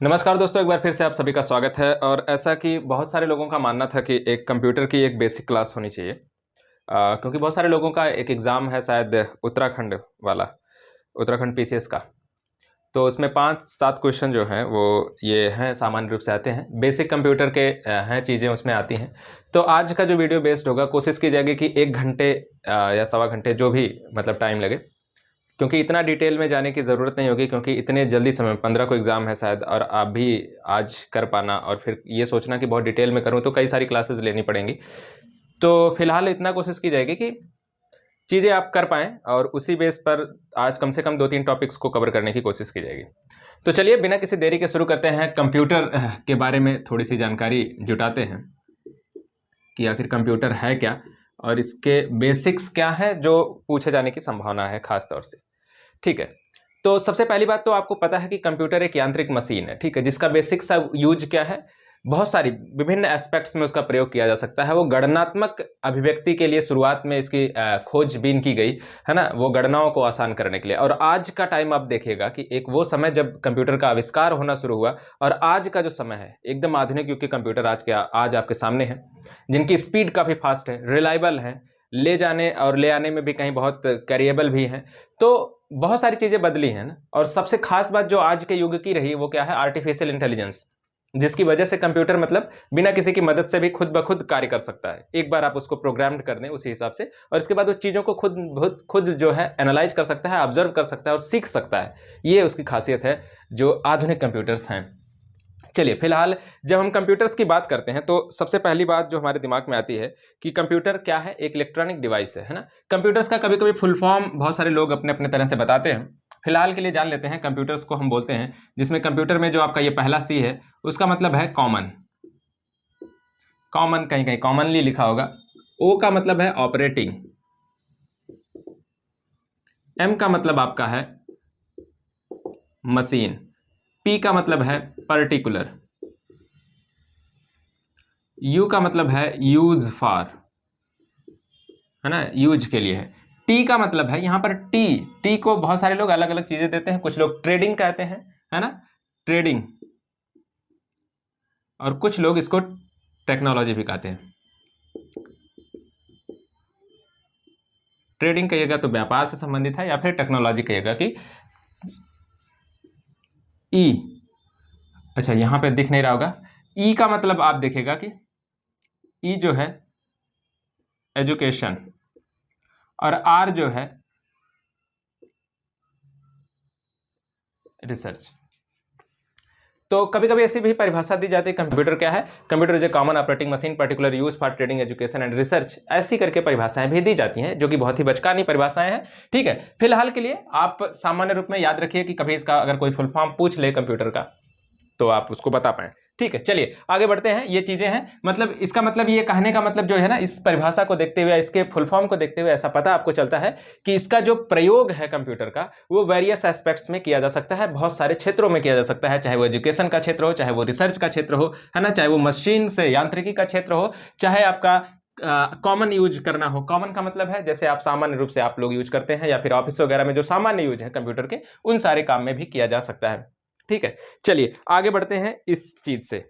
नमस्कार दोस्तों, एक बार फिर से आप सभी का स्वागत है। और ऐसा कि बहुत सारे लोगों का मानना था कि एक कंप्यूटर की एक बेसिक क्लास होनी चाहिए, क्योंकि बहुत सारे लोगों का एक एग्ज़ाम है शायद उत्तराखंड वाला, उत्तराखंड पीसीएस का। तो उसमें 5-7 क्वेश्चन जो हैं वो ये हैं, सामान्य रूप से आते हैं, बेसिक कंप्यूटर के हैं चीज़ें उसमें आती हैं। तो आज का जो वीडियो बेस्ड होगा, कोशिश की जाएगी कि 1 घंटे या सवा घंटे जो भी मतलब टाइम लगे, क्योंकि इतना डिटेल में जाने की ज़रूरत नहीं होगी, क्योंकि इतने जल्दी समय 15 को एग्ज़ाम है शायद, और आप भी आज कर पाना और फिर ये सोचना कि बहुत डिटेल में करूँ तो कई सारी क्लासेस लेनी पड़ेंगी। तो फिलहाल इतना कोशिश की जाएगी कि चीज़ें आप कर पाएँ और उसी बेस पर आज कम से कम 2-3 टॉपिक्स को कवर करने की कोशिश की जाएगी। तो चलिए बिना किसी देरी के शुरू करते हैं। कंप्यूटर के बारे में थोड़ी-सी जानकारी जुटाते हैं कि आखिर कंप्यूटर है क्या और इसके बेसिक्स क्या हैं जो पूछे जाने की संभावना है ख़ास तौर से। ठीक है। तो सबसे पहली बात तो आपको पता है कि कंप्यूटर एक यांत्रिक मशीन है, ठीक है, जिसका बेसिक सा यूज क्या है, बहुत सारी विभिन्न एस्पेक्ट्स में उसका प्रयोग किया जा सकता है। वो गणनात्मक अभिव्यक्ति के लिए शुरुआत में इसकी खोजबीन की गई, है ना, वो गणनाओं को आसान करने के लिए। और आज का टाइम आप देखिएगा कि एक वो समय जब कंप्यूटर का आविष्कार होना शुरू हुआ और आज का जो समय है, एकदम आधुनिक युग के कंप्यूटर आज आपके सामने हैं, जिनकी स्पीड काफ़ी फास्ट है, रिलायबल है, ले जाने और ले आने में भी कहीं बहुत कैरिएबल भी हैं। तो बहुत सारी चीज़ें बदली हैं ना। और सबसे खास बात जो आज के युग की रही वो क्या है, आर्टिफिशियल इंटेलिजेंस, जिसकी वजह से कंप्यूटर मतलब बिना किसी की मदद से भी खुद ब खुद कार्य कर सकता है। एक बार आप उसको प्रोग्राम्ड कर दें उसी हिसाब से, और इसके बाद वो चीज़ों को खुद जो है एनालाइज कर सकता है, ऑब्जर्व कर सकता है और सीख सकता है। ये उसकी खासियत है जो आधुनिक कंप्यूटर्स हैं। चलिए, फिलहाल जब हम कंप्यूटर्स की बात करते हैं तो सबसे पहली बात जो हमारे दिमाग में आती है कि कंप्यूटर क्या है, एक इलेक्ट्रॉनिक डिवाइस है ना। कंप्यूटर्स का कभी-कभी फुल फॉर्म बहुत सारे लोग अपने-अपने तरह से बताते हैं। फिलहाल के लिए जान लेते हैं, कंप्यूटर्स को हम बोलते हैं, जिसमें कंप्यूटर में जो आपका ये पहला सी है उसका मतलब है कॉमन। कॉमन कहीं-कहीं कॉमनली लिखा होगा। ओ का मतलब है ऑपरेटिंग। एम का मतलब आपका है मशीन। पी का मतलब है पर्टिकुलर। यू का मतलब है यूज फॉर, है ना, यूज के लिए है। टी का मतलब है, यहां पर टी को बहुत सारे लोग अलग अलग चीजें देते हैं। कुछ लोग ट्रेडिंग कहते हैं, है ना, ट्रेडिंग, और कुछ लोग इसको टेक्नोलॉजी भी कहते हैं। ट्रेडिंग कहिएगा तो व्यापार से संबंधित है, या फिर टेक्नोलॉजी कहिएगा कि ई। अच्छा, यहां पे दिख नहीं रहा होगा, ई का मतलब आप देखेगा कि ई जो है एजुकेशन, और आर जो है रिसर्च। तो कभी कभी ऐसी भी परिभाषा दी जाती है, कंप्यूटर क्या है, computer is a common operating machine particular use for trading education and research, ऐसी करके परिभाषाएं भी दी जाती हैं, जो कि बहुत ही बचकानी परिभाषाएं हैं। ठीक है, फिलहाल के लिए आप सामान्य रूप में याद रखिए कि कभी इसका अगर कोई फुल फॉर्म पूछ ले कंप्यूटर का तो आप उसको बता पाएं। ठीक है, चलिए आगे बढ़ते हैं। ये चीजें हैं, मतलब इसका मतलब ये कहने का मतलब जो है ना, इस परिभाषा को देखते हुए, इसके फुल फॉर्म को देखते हुए ऐसा पता आपको चलता है कि इसका जो प्रयोग है कंप्यूटर का, वो वेरियस एस्पेक्ट्स में किया जा सकता है, बहुत सारे क्षेत्रों में किया जा सकता है, चाहे वो एजुकेशन का क्षेत्र हो, चाहे वो रिसर्च का क्षेत्र हो, है ना, चाहे वो मशीन से यांत्रिकी का क्षेत्र हो, चाहे आपका कॉमन यूज करना हो। कॉमन का मतलब है जैसे आप सामान्य रूप से आप लोग यूज करते हैं, या फिर ऑफिस वगैरह में जो सामान्य यूज है कंप्यूटर के, उन सारे काम में भी किया जा सकता है। ठीक है, चलिए आगे बढ़ते हैं इस चीज से।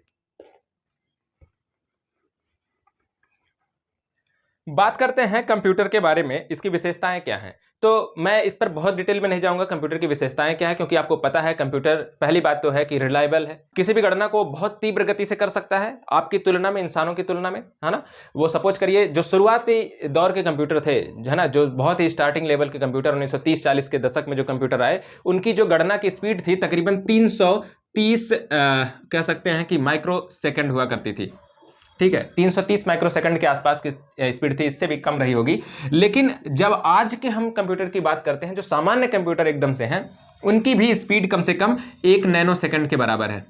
बात करते हैं कंप्यूटर के बारे में, इसकी विशेषताएं क्या हैं। तो मैं इस पर बहुत डिटेल में नहीं जाऊंगा, कंप्यूटर की विशेषताएं क्या है, क्योंकि आपको पता है कंप्यूटर, पहली बात तो है कि रिलायबल है, किसी भी गणना को बहुत तीव्र गति से कर सकता है आपकी तुलना में, इंसानों की तुलना में, है ना। वो सपोज करिए जो शुरुआती दौर के कंप्यूटर थे, है ना, जो बहुत ही स्टार्टिंग लेवल के कंप्यूटर 1930-40 के दशक में जो कंप्यूटर आए, उनकी जो गणना की स्पीड थी तकरीबन 330 कह सकते हैं कि माइक्रो सेकेंड हुआ करती थी। ठीक है, 330 माइक्रोसेकंड के आसपास की स्पीड थी, इससे भी कम रही होगी। लेकिन जब आज के हम कंप्यूटर की बात करते हैं, जो सामान्य कंप्यूटर एकदम से हैं, उनकी भी स्पीड कम से कम 1 नैनो सेकंड के बराबर है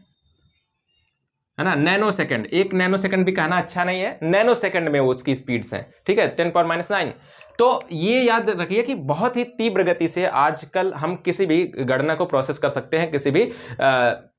ना। नैनो सेकंड, 1 नैनो सेकंड भी कहना अच्छा नहीं है, नैनो सेकंड में वो उसकी स्पीड्स हैं। ठीक है, 10⁻⁹। तो ये याद रखिए कि बहुत ही तीव्र गति से आजकल हम किसी भी गणना को प्रोसेस कर सकते हैं, किसी भी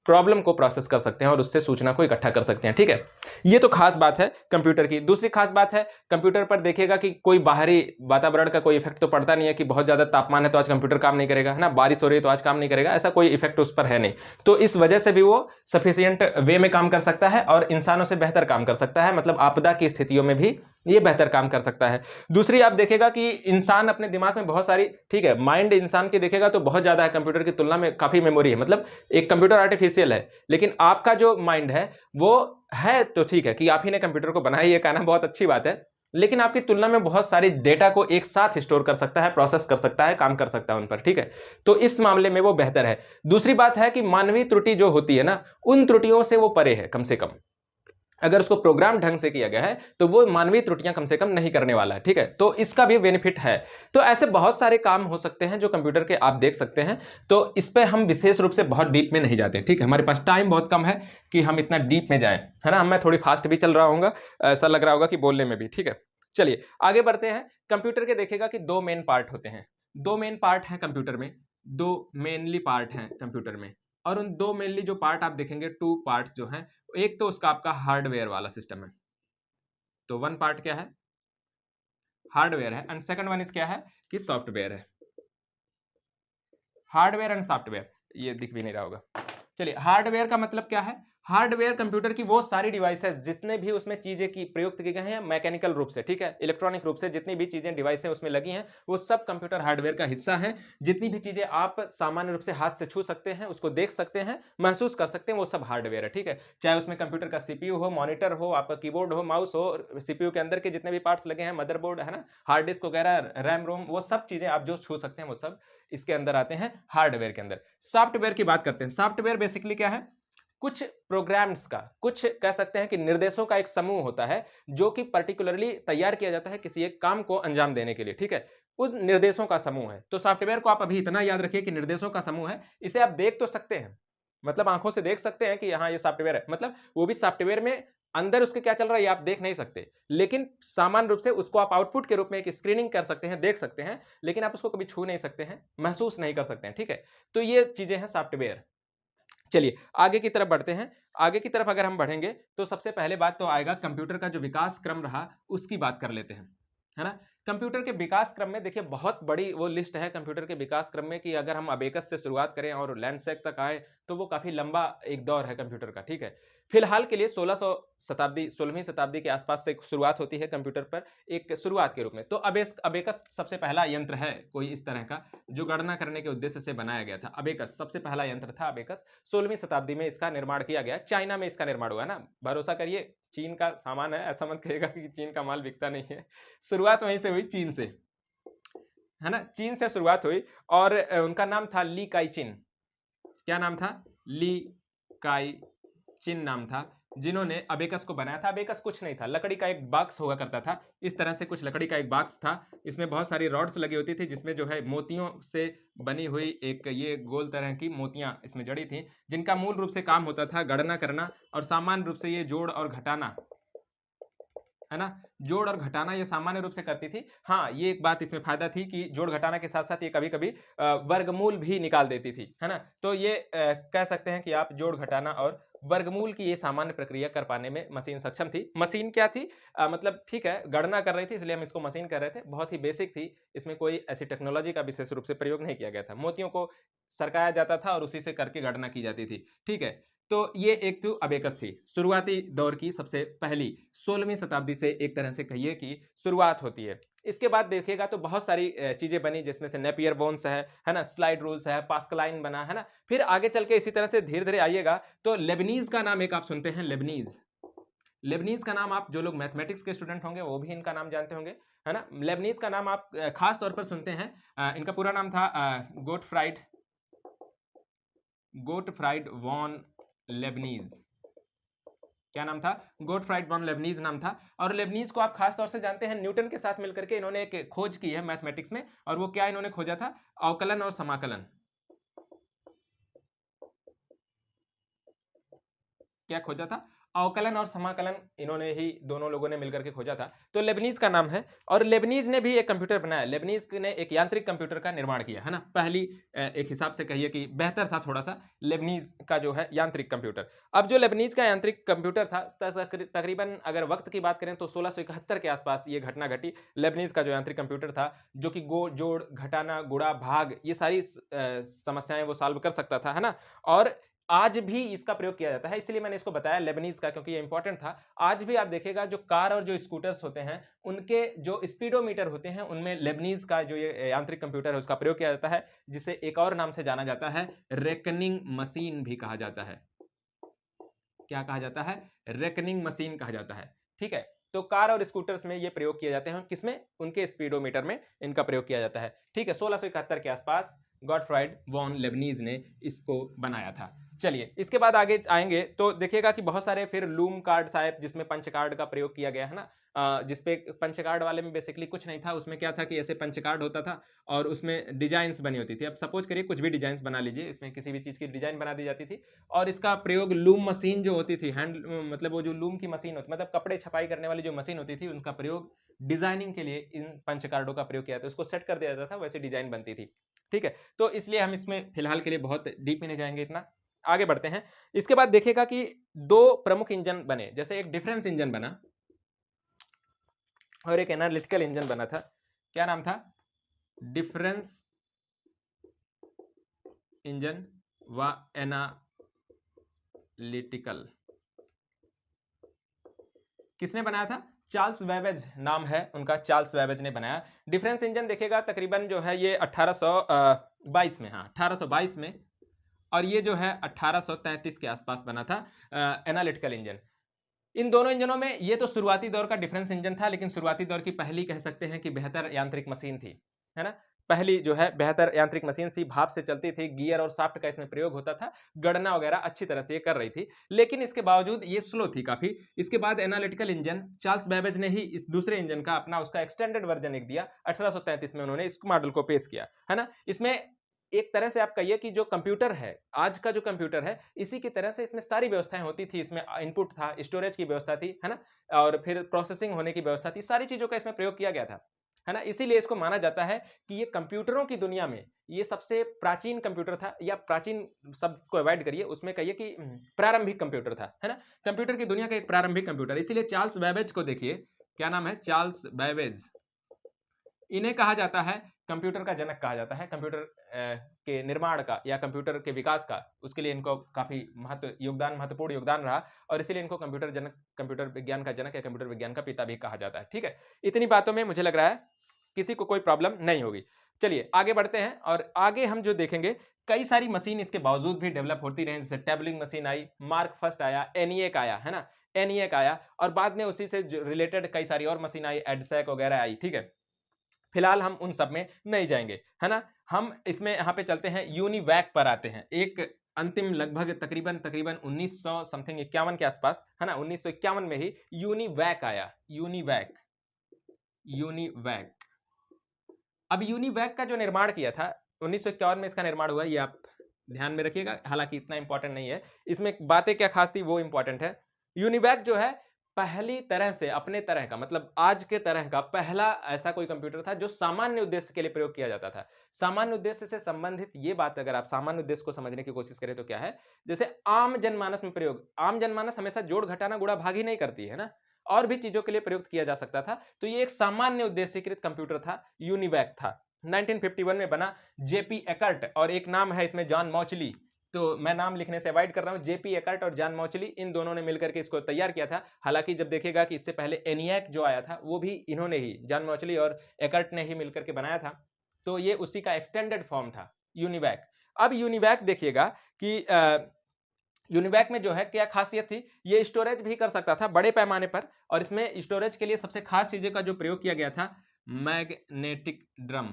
प्रॉब्लम को प्रोसेस कर सकते हैं और उससे सूचना को इकट्ठा कर सकते हैं। ठीक है, ये तो खास बात है कंप्यूटर की। दूसरी खास बात है, कंप्यूटर पर देखिएगा कि कोई बाहरी वातावरण का कोई इफेक्ट तो पड़ता नहीं है कि बहुत ज्यादा तापमान है तो आज कंप्यूटर काम नहीं करेगा, है ना, बारिश हो रही है तो आज काम नहीं करेगा, ऐसा कोई इफेक्ट उस पर है नहीं। तो इस वजह से भी वो सफिशियंट वे में काम कर सकता है और इंसानों से बेहतर काम कर सकता है, मतलब आपदा की स्थितियों में भी ये बेहतर काम कर सकता है। दूसरी आप देखेगा कि इंसान अपने दिमाग में बहुत सारी, ठीक है, माइंड इंसान की देखेगा तो बहुत ज्यादा है, कंप्यूटर की तुलना में काफी मेमोरी है। मतलब एक कंप्यूटर आर्टिफिशियल है, लेकिन आपका जो माइंड है वो है तो ठीक है कि आप ही ने कंप्यूटर को बनाया, ये कहना बहुत अच्छी बात है, लेकिन आपकी तुलना में बहुत सारी डेटा को एक साथ स्टोर कर सकता है, प्रोसेस कर सकता है, काम कर सकता है उन पर। ठीक है, तो इस मामले में वो बेहतर है। दूसरी बात है कि मानवीय त्रुटि जो होती है ना, उन त्रुटियों से वो परे है। कम से कम अगर उसको प्रोग्राम ढंग से किया गया है तो वो मानवीय त्रुटियां कम से कम नहीं करने वाला है। ठीक है, तो इसका भी बेनिफिट है। तो ऐसे बहुत सारे काम हो सकते हैं जो कंप्यूटर के आप देख सकते हैं। तो इस पे हम विशेष रूप से बहुत डीप में नहीं जाते। ठीक है, हमारे पास टाइम बहुत कम है कि हम इतना डीप में जाएं, है ना। मैं थोड़ी फास्ट भी चल रहा हूँ, ऐसा लग रहा होगा कि बोलने में भी। ठीक है, चलिए आगे बढ़ते हैं। कंप्यूटर के देखेगा कि दो मेन पार्ट होते हैं, दो मेन पार्ट हैं कंप्यूटर में, दो मेनली पार्ट हैं कंप्यूटर में। और उन दो मेनली जो पार्ट आप देखेंगे, टू पार्ट्स जो हैं, एक तो उसका आपका हार्डवेयर वाला सिस्टम है। तो वन पार्ट क्या है, हार्डवेयर है, एंड सेकंड वन इज क्या है कि सॉफ्टवेयर है। हार्डवेयर एंड सॉफ्टवेयर, ये दिख भी नहीं रहा होगा। चलिए, हार्डवेयर का मतलब क्या है, हार्डवेयर कंप्यूटर की वो सारी डिवाइसेस जितने भी उसमें चीजें की प्रयुक्त की गए हैं मैकेनिकल रूप से, ठीक है, इलेक्ट्रॉनिक रूप से जितनी भी चीजें डिवाइसें उसमें लगी हैं वो सब कंप्यूटर हार्डवेयर का हिस्सा है। जितनी भी चीजें आप सामान्य रूप से हाथ से छू सकते हैं, उसको देख सकते हैं, महसूस कर सकते हैं, वो सब हार्डवेयर है। ठीक है, चाहे उसमें कंप्यूटर का सीपीयू हो, मॉनिटर हो, आपका कीबोर्ड हो, माउस हो, सीपीयू के अंदर के जितने भी पार्ट्स लगे हैं, मदरबोर्ड है ना, हार्ड डिस्क वगैरह, रैम रोम, वो सब चीजें आप जो छू सकते हैं वो सब इसके अंदर आते हैं हार्डवेयर के अंदर। सॉफ्टवेयर की बात करते हैं। सॉफ्टवेयर बेसिकली क्या है, कुछ प्रोग्राम्स का, कुछ कह सकते हैं कि निर्देशों का एक समूह होता है जो कि पर्टिकुलरली तैयार किया जाता है किसी एक काम को अंजाम देने के लिए। ठीक है, उस निर्देशों का समूह है। तो सॉफ्टवेयर को आप अभी इतना याद रखिए कि निर्देशों का समूह है। इसे आप देख तो सकते हैं, मतलब आंखों से देख सकते हैं कि हाँ ये सॉफ्टवेयर है, मतलब वो भी सॉफ्टवेयर में अंदर उसके क्या चल रहा है ये आप देख नहीं सकते, लेकिन सामान्य रूप से उसको आप आउटपुट के रूप में एक स्क्रीनिंग कर सकते हैं, देख सकते हैं, लेकिन आप उसको कभी छू नहीं सकते हैं, महसूस नहीं कर सकते हैं। ठीक है, तो ये चीजें हैं सॉफ्टवेयर। चलिए आगे की तरफ बढ़ते हैं। आगे की तरफ अगर हम बढ़ेंगे तो सबसे पहले बात तो आएगा कंप्यूटर का जो विकास क्रम रहा उसकी बात कर लेते हैं, है ना। कंप्यूटर के विकास क्रम में देखिए बहुत बड़ी वो लिस्ट है कंप्यूटर के विकास क्रम में कि अगर हम अबेकस से शुरुआत करें और लैंडसैक तक आए तो वो काफी लंबा एक दौर है कंप्यूटर का। ठीक है, फिलहाल के लिए 16वीं शताब्दी के आसपास से शुरुआत होती है कंप्यूटर पर एक शुरुआत के रूप में। तो अबेकस सबसे पहला यंत्र है कोई इस तरह का जो गणना करने के उद्देश्य से बनाया गया था। अबेकस सबसे पहला यंत्र था। अबेकस 16वीं शताब्दी में इसका निर्माण किया गया, चाइना में इसका निर्माण हुआ ना। भरोसा करिए चीन का सामान है, ऐसा मत कहिएगा कि चीन का माल बिकता नहीं है। शुरुआत वहीं से हुई, चीन से, है ना, चीन से शुरुआत हुई। और उनका नाम था ली काई चिन। क्या नाम था, ली काई चिन नाम था, जिन्होंने अबेकस को बनाया था। अबेकस कुछ नहीं था, लकड़ी का एक बॉक्स हुआ करता था, इस तरह से कुछ लकड़ी का एक बॉक्स था। इसमें बहुत सारी रॉड्स लगी होती थी जिसमें जो है मोतियों से बनी हुई एक ये गोल तरह की मोतियां इसमें जड़ी थी, जिनका मूल रूप से काम होता था गणना करना और सामान्य रूप से ये जोड़ और घटाना, है ना, जोड़ और घटाना ये सामान्य रूप से करती थी। हाँ, ये एक बात इसमें फायदा थी कि जोड़ घटाना के साथ साथ ये कभी कभी वर्गमूल भी निकाल देती थी, है ना। तो ये कह सकते हैं कि आप जोड़ घटाना और वर्गमूल की ये सामान्य प्रक्रिया कर पाने में मशीन सक्षम थी। मशीन क्या थी, मतलब ठीक है गणना कर रही थी इसलिए हम इसको मशीन कर रहे थे, बहुत ही बेसिक थी, इसमें कोई ऐसी टेक्नोलॉजी का विशेष रूप से प्रयोग नहीं किया गया था। मोतियों को सरकाया जाता था और उसी से करके गणना की जाती थी। ठीक है, तो ये एक तो अबेकस थी, शुरुआती दौर की सबसे पहली 16वीं शताब्दी से एक तरह से कहिए कि शुरुआत होती है। इसके बाद देखिएगा तो बहुत सारी चीजें बनी जिसमें से नेपियर बोन्स है ना, स्लाइड रूल्स है, पास्कलाइन बना, है ना। फिर आगे चल के इसी तरह से धीरे धीरे आइएगा तो लेबनीज का नाम एक आप सुनते हैं, लेबनीज। लेबनीज का नाम आप जो लोग मैथमेटिक्स के स्टूडेंट होंगे वो भी इनका नाम जानते होंगे, है ना। लेबनीज का नाम आप खास तौर पर सुनते हैं, इनका पूरा नाम था गोटफ्राइड वॉन लेबनीज। क्या नाम था, गोटफ्राइड वॉन लेबनीज नाम था। और लेबनीज को आप खास तौर से जानते हैं न्यूटन के साथ मिलकर के इन्होंने एक खोज की है मैथमेटिक्स में, और वो क्या इन्होंने खोजा था, अवकलन और समाकलन। क्या खोजा था, अवकलन और समाकलन इन्होंने ही दोनों लोगों ने मिलकर के खोजा था। तो लेबनीज का नाम है और लेबनीज ने भी एक कंप्यूटर बनाया। लेबनीज ने एक यांत्रिक कंप्यूटर का निर्माण किया, है ना। पहली एक हिसाब से कहिए कि बेहतर था थोड़ा सा लेबनीज का जो है यांत्रिक कंप्यूटर। अब जो लेबनीज का यांत्रिक कंप्यूटर था तकरीबन अगर वक्त की बात करें तो 1671 के आसपास ये घटना घटी। लेबनीज का जो यांत्रिक कंप्यूटर था जो कि जोड़, घटाना, गुणा, भाग ये सारी समस्याएं वो सॉल्व कर सकता था, है ना। और आज भी इसका प्रयोग किया जाता है, इसलिए मैंने इसको बताया लेबनीज का क्योंकि ये इंपॉर्टेंट था। आज भी आप देखिएगा जो कार और जो स्कूटर्स होते हैं उनके जो स्पीडोमीटर होते हैं उनमें लेबनीज का जो ये यांत्रिक कंप्यूटर है उसका प्रयोग किया जाता है, जिसे एक और नाम से जाना जाता है रेकनिंग मशीन भी कहा जाता है। क्या कहा जाता है? रेकनिंग मशीन कहा जाता है। ठीक है, तो कार और स्कूटर्स में ये प्रयोग किए जाते हैं। किसमें? उनके स्पीडोमीटर में इनका प्रयोग किया जाता है। ठीक है, 1671 के आसपास गॉटफ्राइड वॉन लेबनीज ने इसको बनाया था। चलिए इसके बाद आगे आएंगे तो देखिएगा कि बहुत सारे फिर लूम कार्ड्स आए जिसमें पंच कार्ड का प्रयोग किया गया, है ना। जिसपे पंच कार्ड वाले में बेसिकली कुछ नहीं था, उसमें क्या था कि ऐसे पंच कार्ड होता था और उसमें डिजाइन्स बनी होती थी। अब सपोज करिए कुछ भी डिजाइन्स बना लीजिए, इसमें किसी भी चीज की डिजाइन बना दी जाती थी और इसका प्रयोग लूम मशीन जो होती थी, हैंड मतलब वो जो लूम की मशीन होती, मतलब कपड़े छपाई करने वाली जो मशीन होती थी, उनका प्रयोग डिजाइनिंग के लिए इन पंच कार्डों का प्रयोग किया था। उसको सेट कर दिया जाता था, वैसे डिजाइन बनती थी। ठीक है, तो इसलिए हम इसमें फिलहाल के लिए बहुत डीप में नहीं जाएंगे, इतना आगे बढ़ते हैं। इसके बाद देखिएगा कि दो प्रमुख इंजन बने, जैसे एक डिफरेंस इंजन बना और एक एनालिटिकल इंजन बना था। क्या नाम था? डिफरेंस इंजन व एनालिटिकल। किसने बनाया था? चार्ल्स बेबेज नाम है उनका, चार्ल्स बेबेज ने बनाया। डिफरेंस इंजन देखिएगा तकरीबन जो है ये 1822 में, हाँ 1822 में, और ये जो है 1833 के आसपास बना था एनालिटिकल इंजन। इन दोनों इंजनों में ये तो शुरुआती दौर का डिफरेंस इंजन था, लेकिन शुरुआती दौर की पहली कह सकते हैं कि बेहतर यांत्रिक मशीन थी, है ना। पहली जो है बेहतर यांत्रिक मशीन सी, भाप से चलती थी, गियर और शाफ्ट का इसमें प्रयोग होता था, गणना वगैरह अच्छी तरह से ये कर रही थी, लेकिन इसके बावजूद ये स्लो थी काफी। इसके बाद एनालिटिकल इंजन चार्ल्स बेबेज ने ही इस दूसरे इंजन का अपना उसका एक्सटेंडेड वर्जन एक दिया। 1833 में उन्होंने इस मॉडल को पेश किया, है ना। इसमें एक तरह से आप कहिए कि जो कंप्यूटर है, आज का जो कंप्यूटर है, इसी की तरह से इसमें सारी व्यवस्थाएं होती थी। इसमें इनपुट था, स्टोरेज की व्यवस्था थी, है ना, और फिर प्रोसेसिंग होने की व्यवस्था थी, सारी चीजों का इसमें प्रयोग किया गया था, है ना। इसीलिए इसको माना जाता है कि ये कंप्यूटरों की दुनिया में ये सबसे प्राचीन कंप्यूटर था, या प्राचीन शब्द को अवॉइड करिए, उसमें कहिए कि प्रारंभिक कंप्यूटर था, है ना। कंप्यूटर की दुनिया का एक प्रारंभिक कंप्यूटर। इसीलिए चार्ल्स बेबेज को देखिए, क्या नाम है? Charles Babbage. इन्हें कहा जाता है कंप्यूटर का जनक कहा जाता है। कंप्यूटर के निर्माण का या कंप्यूटर के विकास का, उसके लिए इनको काफी महत्वपूर्ण योगदान रहा, और इसीलिए इनको कंप्यूटर जनक, कंप्यूटर विज्ञान का जनक या कंप्यूटर विज्ञान का पिता भी कहा जाता है। ठीक है, इतनी बातों में मुझे लग रहा है किसी को कोई प्रॉब्लम नहीं होगी। चलिए आगे बढ़ते हैं, और आगे हम जो देखेंगे, कई सारी मशीन इसके बावजूद भी डेवलप होती रही, जैसे टेबलिंग मशीन आई, मार्क फर्स्ट आया, एनिएक आया, है ना, एनिएक आया, और बाद में उसी से रिलेटेड कई सारी और मशीन आई, एडसैक वगैरह आई। ठीक है, फिलहाल हम उन सब में नहीं जाएंगे, है ना। हम इसमें यहाँ पे चलते हैं, यूनिवैक पर आते हैं। एक अंतिम लगभग तकरीबन 1900 समथिंग 51 के आसपास, है ना, 1951 में ही यूनिवैक आया। UNIVAC, UNIVAC. अब यूनिवैक का जो निर्माण किया था 1951 में, इसका निर्माण हुआ, ये आप ध्यान में रखिएगा, हालांकि इतना इंपॉर्टेंट नहीं है, इसमें बातें क्या खास थी वो इंपॉर्टेंट है। यूनिवैक जो है पहली तरह से अपने तरह का, मतलब आज के तरह का पहला ऐसा कोई कंप्यूटर था जो सामान्य उद्देश्य के लिए प्रयोग किया जाता था। सामान्य उद्देश्य से संबंधित ये बात, अगर आप सामान्य उद्देश्य को समझने की कोशिश करें तो क्या है, जैसे आम जनमानस में प्रयोग, आम जनमानस हमेशा जोड़ घटाना गुणा भाग ही नहीं करती है ना, और भी चीजों के लिए प्रयुक्त किया जा सकता था। तो ये एक सामान्य उद्देश्यकृत कंप्यूटर था, यूनिवैक था। 1951 में बना, जेपी एकर्ट, और एक नाम है इसमें जॉन मॉचली, तो मैं नाम लिखने से अवॉइड कर रहा हूं। जेपी एकर्ट और जॉन मॉचली, इन दोनों ने मिलकर के इसको तैयार किया था। हालांकि जब देखेगा कि इससे पहले एनियाक जो आया था वो भी इन्होंने ही, जॉन मॉचली और एकर्ट ने ही मिलकर के बनाया था, तो ये उसी का एक्सटेंडेड फॉर्म था यूनिवैक। अब यूनिवैक देखिएगा कि यूनिवैक में जो है क्या खासियत थी, ये स्टोरेज भी कर सकता था बड़े पैमाने पर, और इसमें स्टोरेज के लिए सबसे खास चीजें का जो प्रयोग किया गया था, मैग्नेटिक ड्रम,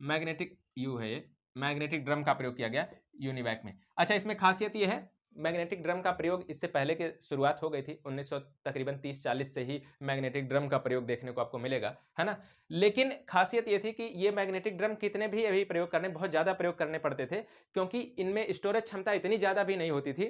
मैग्नेटिक यू है ये, मैग्नेटिक ड्रम का प्रयोग किया गया यूनिवैक में। अच्छा, इसमें खासियत ये है, मैग्नेटिक ड्रम का प्रयोग इससे पहले के शुरुआत हो गई थी, 1900 तकरीबन 30-40 से ही मैग्नेटिक ड्रम का प्रयोग देखने को आपको मिलेगा, है ना। लेकिन खासियत ये थी कि ये मैग्नेटिक ड्रम कितने भी अभी प्रयोग करने, बहुत ज्यादा प्रयोग करने पड़ते थे, क्योंकि इनमें स्टोरेज क्षमता इतनी ज्यादा भी नहीं होती थी,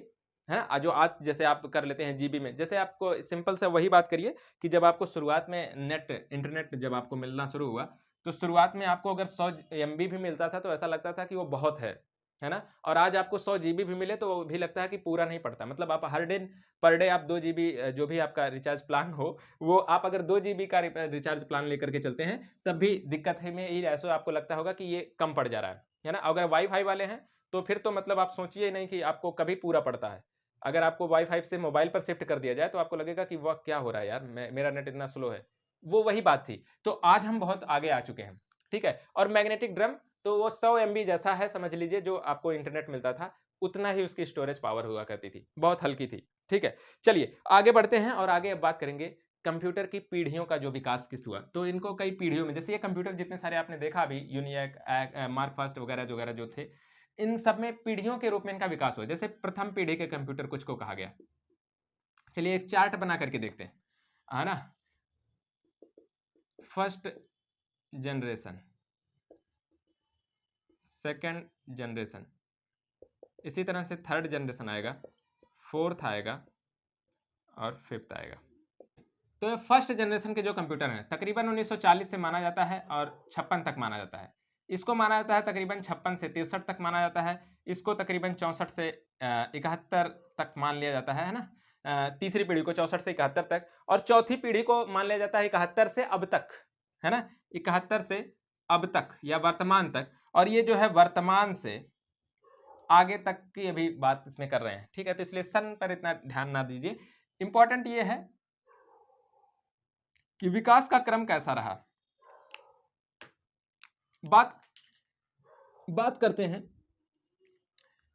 है ना? जो आज जैसे आप कर लेते हैं जीबी में, जैसे आपको सिंपल सा वही बात करिए कि जब आपको शुरुआत में इंटरनेट जब आपको मिलना शुरू हुआ, तो शुरुआत में आपको अगर 100 एमबी भी मिलता था, तो ऐसा लगता था कि वो बहुत है ना? और आज आपको 100 जीबी भी मिले, तो वो भी लगता है कि पूरा नहीं पड़ता। मतलब आप हर दिन पर डे आप 2 जीबी जो भी आपका रिचार्ज प्लान हो, वो आप अगर 2 जीबी का रिचार्ज प्लान लेकर के चलते हैं, तब भी दिक्कत है में ही ऐसा आपको लगता होगा कि ये कम पड़ जा रहा है ना? अगर वाई-फाई वाले हैं, तो फिर तो मतलब आप सोचिए नहीं कि आपको कभी पूरा पड़ता है। अगर आपको वाई-फाई से मोबाइल पर शिफ्ट कर दिया जाए, तो आपको लगेगा कि वह क्या हो रहा है यार, मेरा नेट इतना स्लो है। वो वही बात थी। तो आज हम बहुत आगे आ चुके हैं, ठीक है? और मैग्नेटिक ड्रम तो वो 100 एमबी जैसा है समझ लीजिए जो आपको इंटरनेट मिलता था, उतना ही उसकी स्टोरेज पावर हुआ करती थी। बहुत हल्की थी, ठीक है? चलिए आगे बढ़ते हैं और आगे अब बात करेंगे कंप्यूटर की पीढ़ियों का जो विकास किस हुआ। तो इनको कई पीढ़ियों में जैसे ये कंप्यूटर जितने सारे आपने देखा अभी यूनिएक, मार्क फर्स्ट वगैरह-वगैरह जो थे, इन सब में पीढ़ियों के रूप में इनका विकास हुआ। जैसे प्रथम पीढ़ी के कंप्यूटर कुछ को कहा गया। चलिए एक चार्ट बना करके देखते हैं, है ना? फर्स्ट जनरेशन, सेकंड जनरेशन, इसी तरह से थर्ड जनरेशन आएगा, फोर्थ आएगा और फिफ्थ आएगा। तो फर्स्ट जनरेशन के जो कंप्यूटर हैं तकरीबन 1940 से माना जाता है और 56 तक माना जाता है। इसको माना जाता है तकरीबन 56 से 63 तक माना जाता है। इसको तकरीबन 64 से 71 तक मान लिया जाता है ना? तीसरी पीढ़ी को 64 से 71 तक और चौथी पीढ़ी को मान लिया जाता है 71 से अब तक, है ना? 71 से अब तक या वर्तमान तक। और ये जो है वर्तमान से आगे तक की अभी बात इसमें कर रहे हैं, ठीक है? तो इसलिए सन पर इतना ध्यान ना दीजिए। इंपॉर्टेंट ये है कि विकास का क्रम कैसा रहा। बात बात करते हैं।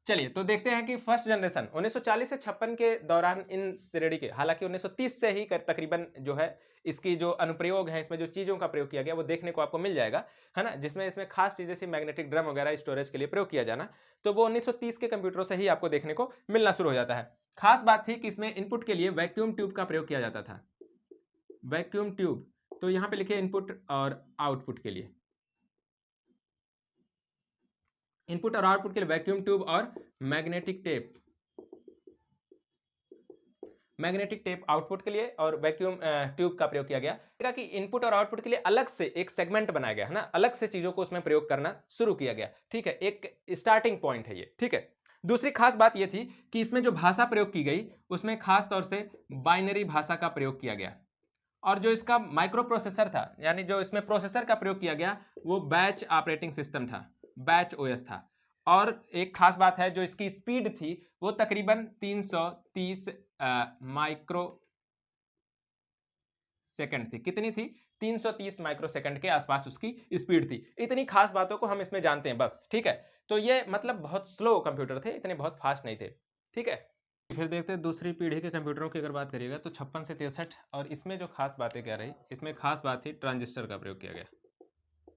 चलिए तो देखते हैं कि फर्स्ट जनरेशन 1940 से 56 के दौरान इन श्रेणी के, हालांकि 1930 से ही तकरीबन जो है इसकी जो अनुप्रयोग है, इसमें जो चीजों का प्रयोग किया गया वो देखने को आपको मिल जाएगा, है ना? जिसमें इसमें खास चीजें जैसे मैग्नेटिक ड्रम वगैरह स्टोरेज के लिए प्रयोग किया जाना, तो वो 1930 के कंप्यूटरों से ही आपको देखने को मिलना शुरू हो जाता है। खास बात थी कि इसमें इनपुट के लिए वैक्यूम ट्यूब का प्रयोग किया जाता था। वैक्यूम ट्यूब, तो यहां पे लिखिए इनपुट और आउटपुट के लिए, इनपुट और आउटपुट के लिए वैक्यूम ट्यूब और magnetic tape, magnetic tape output के लिए और वैक्यूम ट्यूब का प्रयोग किया गया कि इनपुट और आउटपुट के लिए अलग से एक सेगमेंट बनाया गया, है ना? अलग से चीजों को उसमें प्रयोग करना शुरू किया गया, ठीक है? एक स्टार्टिंग पॉइंट है ये, ठीक है? दूसरी खास बात ये थी कि इसमें जो भाषा प्रयोग की गई उसमें खास तौर से बाइनरी भाषा का प्रयोग किया गया और जो इसका माइक्रो प्रोसेसर था, यानी जो इसमें प्रोसेसर का प्रयोग किया गया वो बैच ऑपरेटिंग सिस्टम था, बैच ओएस था। और एक खास बात है जो इसकी स्पीड थी वो तकरीबन 330 माइक्रो सेकंड थी। कितनी थी? 330 माइक्रो सेकंड के आसपास उसकी स्पीड थी। इतनी खास बातों को हम इसमें जानते हैं बस, ठीक है? तो ये मतलब बहुत स्लो कंप्यूटर थे, इतने बहुत फास्ट नहीं थे, ठीक है? फिर देखते हैं दूसरी पीढ़ी के कंप्यूटरों की अगर बात करिएगा तो 56 से 63, और इसमें जो खास बातें क्या रही, इसमें खास बात थी ट्रांजिस्टर का प्रयोग किया गया,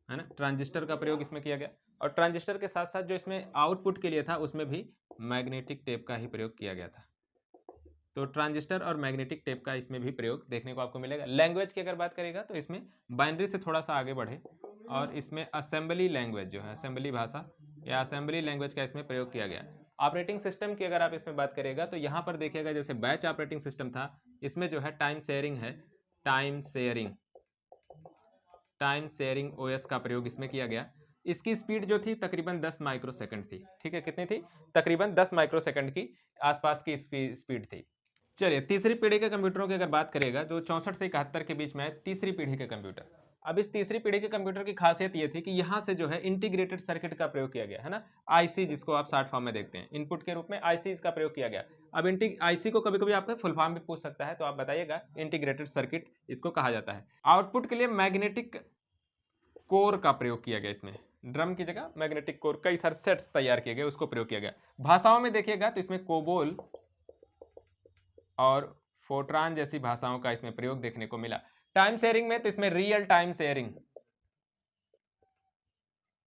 है ना? ट्रांजिस्टर का प्रयोग इसमें किया गया और ट्रांजिस्टर के साथ साथ जो इसमें आउटपुट के लिए था उसमें भी मैग्नेटिक टेप का ही प्रयोग किया गया था। तो ट्रांजिस्टर और मैग्नेटिक टेप का इसमें भी प्रयोग देखने को आपको मिलेगा। लैंग्वेज की अगर बात करेगा तो इसमें बाइनरी से थोड़ा सा आगे बढ़े और इसमें असेंबली लैंग्वेज जो है, असेंबली भाषा या असेंबली लैंग्वेज का इसमें प्रयोग किया गया। ऑपरेटिंग सिस्टम की अगर आप इसमें बात करेगा तो यहाँ पर देखिएगा जैसे बैच ऑपरेटिंग सिस्टम था, इसमें जो है टाइम शेयरिंग है, time sharing, time sharing OS का प्रयोग इसमें किया गया। इसकी स्पीड जो थी तकरीबन 10 माइक्रो सेकंड थी, ठीक है? कितनी थी? तकरीबन 10 माइक्रो सेकंड की आसपास की स्पीड थी। चलिए तीसरी पीढ़ी के कंप्यूटरों की अगर बात करेगा जो 64 से 71 के बीच में है, तीसरी पीढ़ी के कंप्यूटर। अब इस तीसरी पीढ़ी के कंप्यूटर की खासियत ये थी कि यहाँ से जो है इंटीग्रेटेड सर्किट का प्रयोग किया गया, है ना? आईसी जिसको आप शॉर्ट फॉर्म में देखते हैं, इनपुट के रूप में आईसी इसका प्रयोग किया गया। अब आईसी को कभी कभी आपका फुल फॉर्म भी पूछ सकता है, तो आप बताइएगा। इंटीग्रेटेड सर्किट इसको कहा जाता है। आउटपुट के लिए मैग्नेटिक कोर का प्रयोग किया गया, इसमें ड्रम की जगह मैग्नेटिक कोर, कई सारे सेट्स तैयार किए गए, उसको प्रयोग किया गया। भाषाओं में देखिएगा तो इसमें कोबोल और फोर्ट्रान जैसी भाषाओं का इसमें प्रयोग देखने को मिला। टाइम शेयरिंग में तो इसमें real time sharing,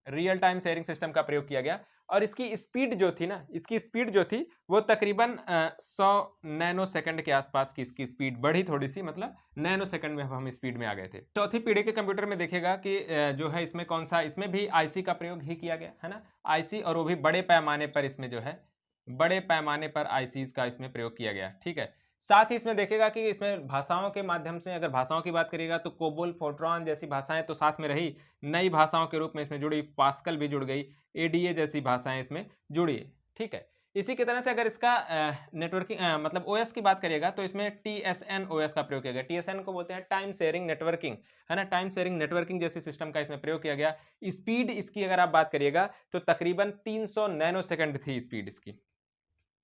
real time sharing system का प्रयोग किया गया और इसकी स्पीड जो थी ना, इसकी स्पीड जो थी वो तकरीबन 100 नैनो सेकंड के आसपास की इसकी स्पीड बढ़ी थोड़ी सी, मतलब नैनो सेकंड में हम स्पीड में आ गए थे। चौथी पीढ़ी के कंप्यूटर में देखिएगा कि जो है इसमें कौन सा, इसमें भी आईसी का प्रयोग ही किया गया, है ना? आईसी, और वो भी बड़े पैमाने पर इसमें जो है बड़े पैमाने पर आईसीज का इसमें प्रयोग किया गया। ठीक है, साथ ही इसमें देखिएगा कि इसमें भाषाओं के माध्यम से अगर भाषाओं की बात करिएगा तो कोबोल, फोर्ट्रॉन जैसी भाषाएं तो साथ में रही, नई भाषाओं के रूप में इसमें जुड़ी, पास्कल भी जुड़ गई, एडीए जैसी भाषाएं इसमें जुड़ी। ठीक है, इसी की तरह से अगर इसका नेटवर्किंग मतलब ओएस की बात करिएगा तो इसमें टीएसएन ओएस का प्रयोग किया गया। टीएसएन को बोलते हैं टाइम शेयरिंग नेटवर्किंग, है ना, टाइम शेयरिंग नेटवर्किंग जैसे सिस्टम का इसमें प्रयोग किया गया। स्पीड इसकी अगर आप बात करिएगा तो तकरीबन 300 नैनो सेकंड थी स्पीड इसकी,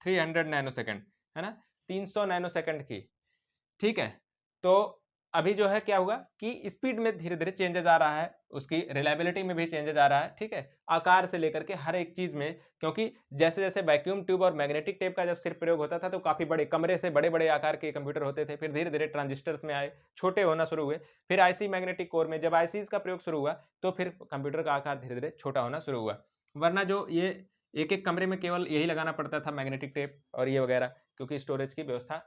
300 नैनो सेकंड, है ना, 300 नैनो सेकंड की। ठीक है, तो अभी जो है क्या हुआ कि स्पीड में धीरे धीरे चेंजेस आ रहा है, उसकी रिलायबिलिटी में भी चेंजेस आ रहा है। ठीक है, आकार से लेकर के हर एक चीज में, क्योंकि जैसे जैसे वैक्यूम ट्यूब और मैग्नेटिक टेप का जब सिर्फ प्रयोग होता था तो काफी बड़े कमरे से बड़े बड़े आकार के कंप्यूटर होते थे, फिर धीरे धीरे ट्रांजिस्टर्स में आए, छोटे होना शुरू हुए, फिर आईसी मैग्नेटिक कोर में जब आईसीज का प्रयोग शुरू हुआ तो फिर कंप्यूटर का आकार धीरे धीरे छोटा होना शुरू हुआ। वरना जो ये एक एक कमरे में केवल यही लगाना पड़ता था, मैग्नेटिक टेप और ये वगैरह, क्योंकि स्टोरेज की व्यवस्था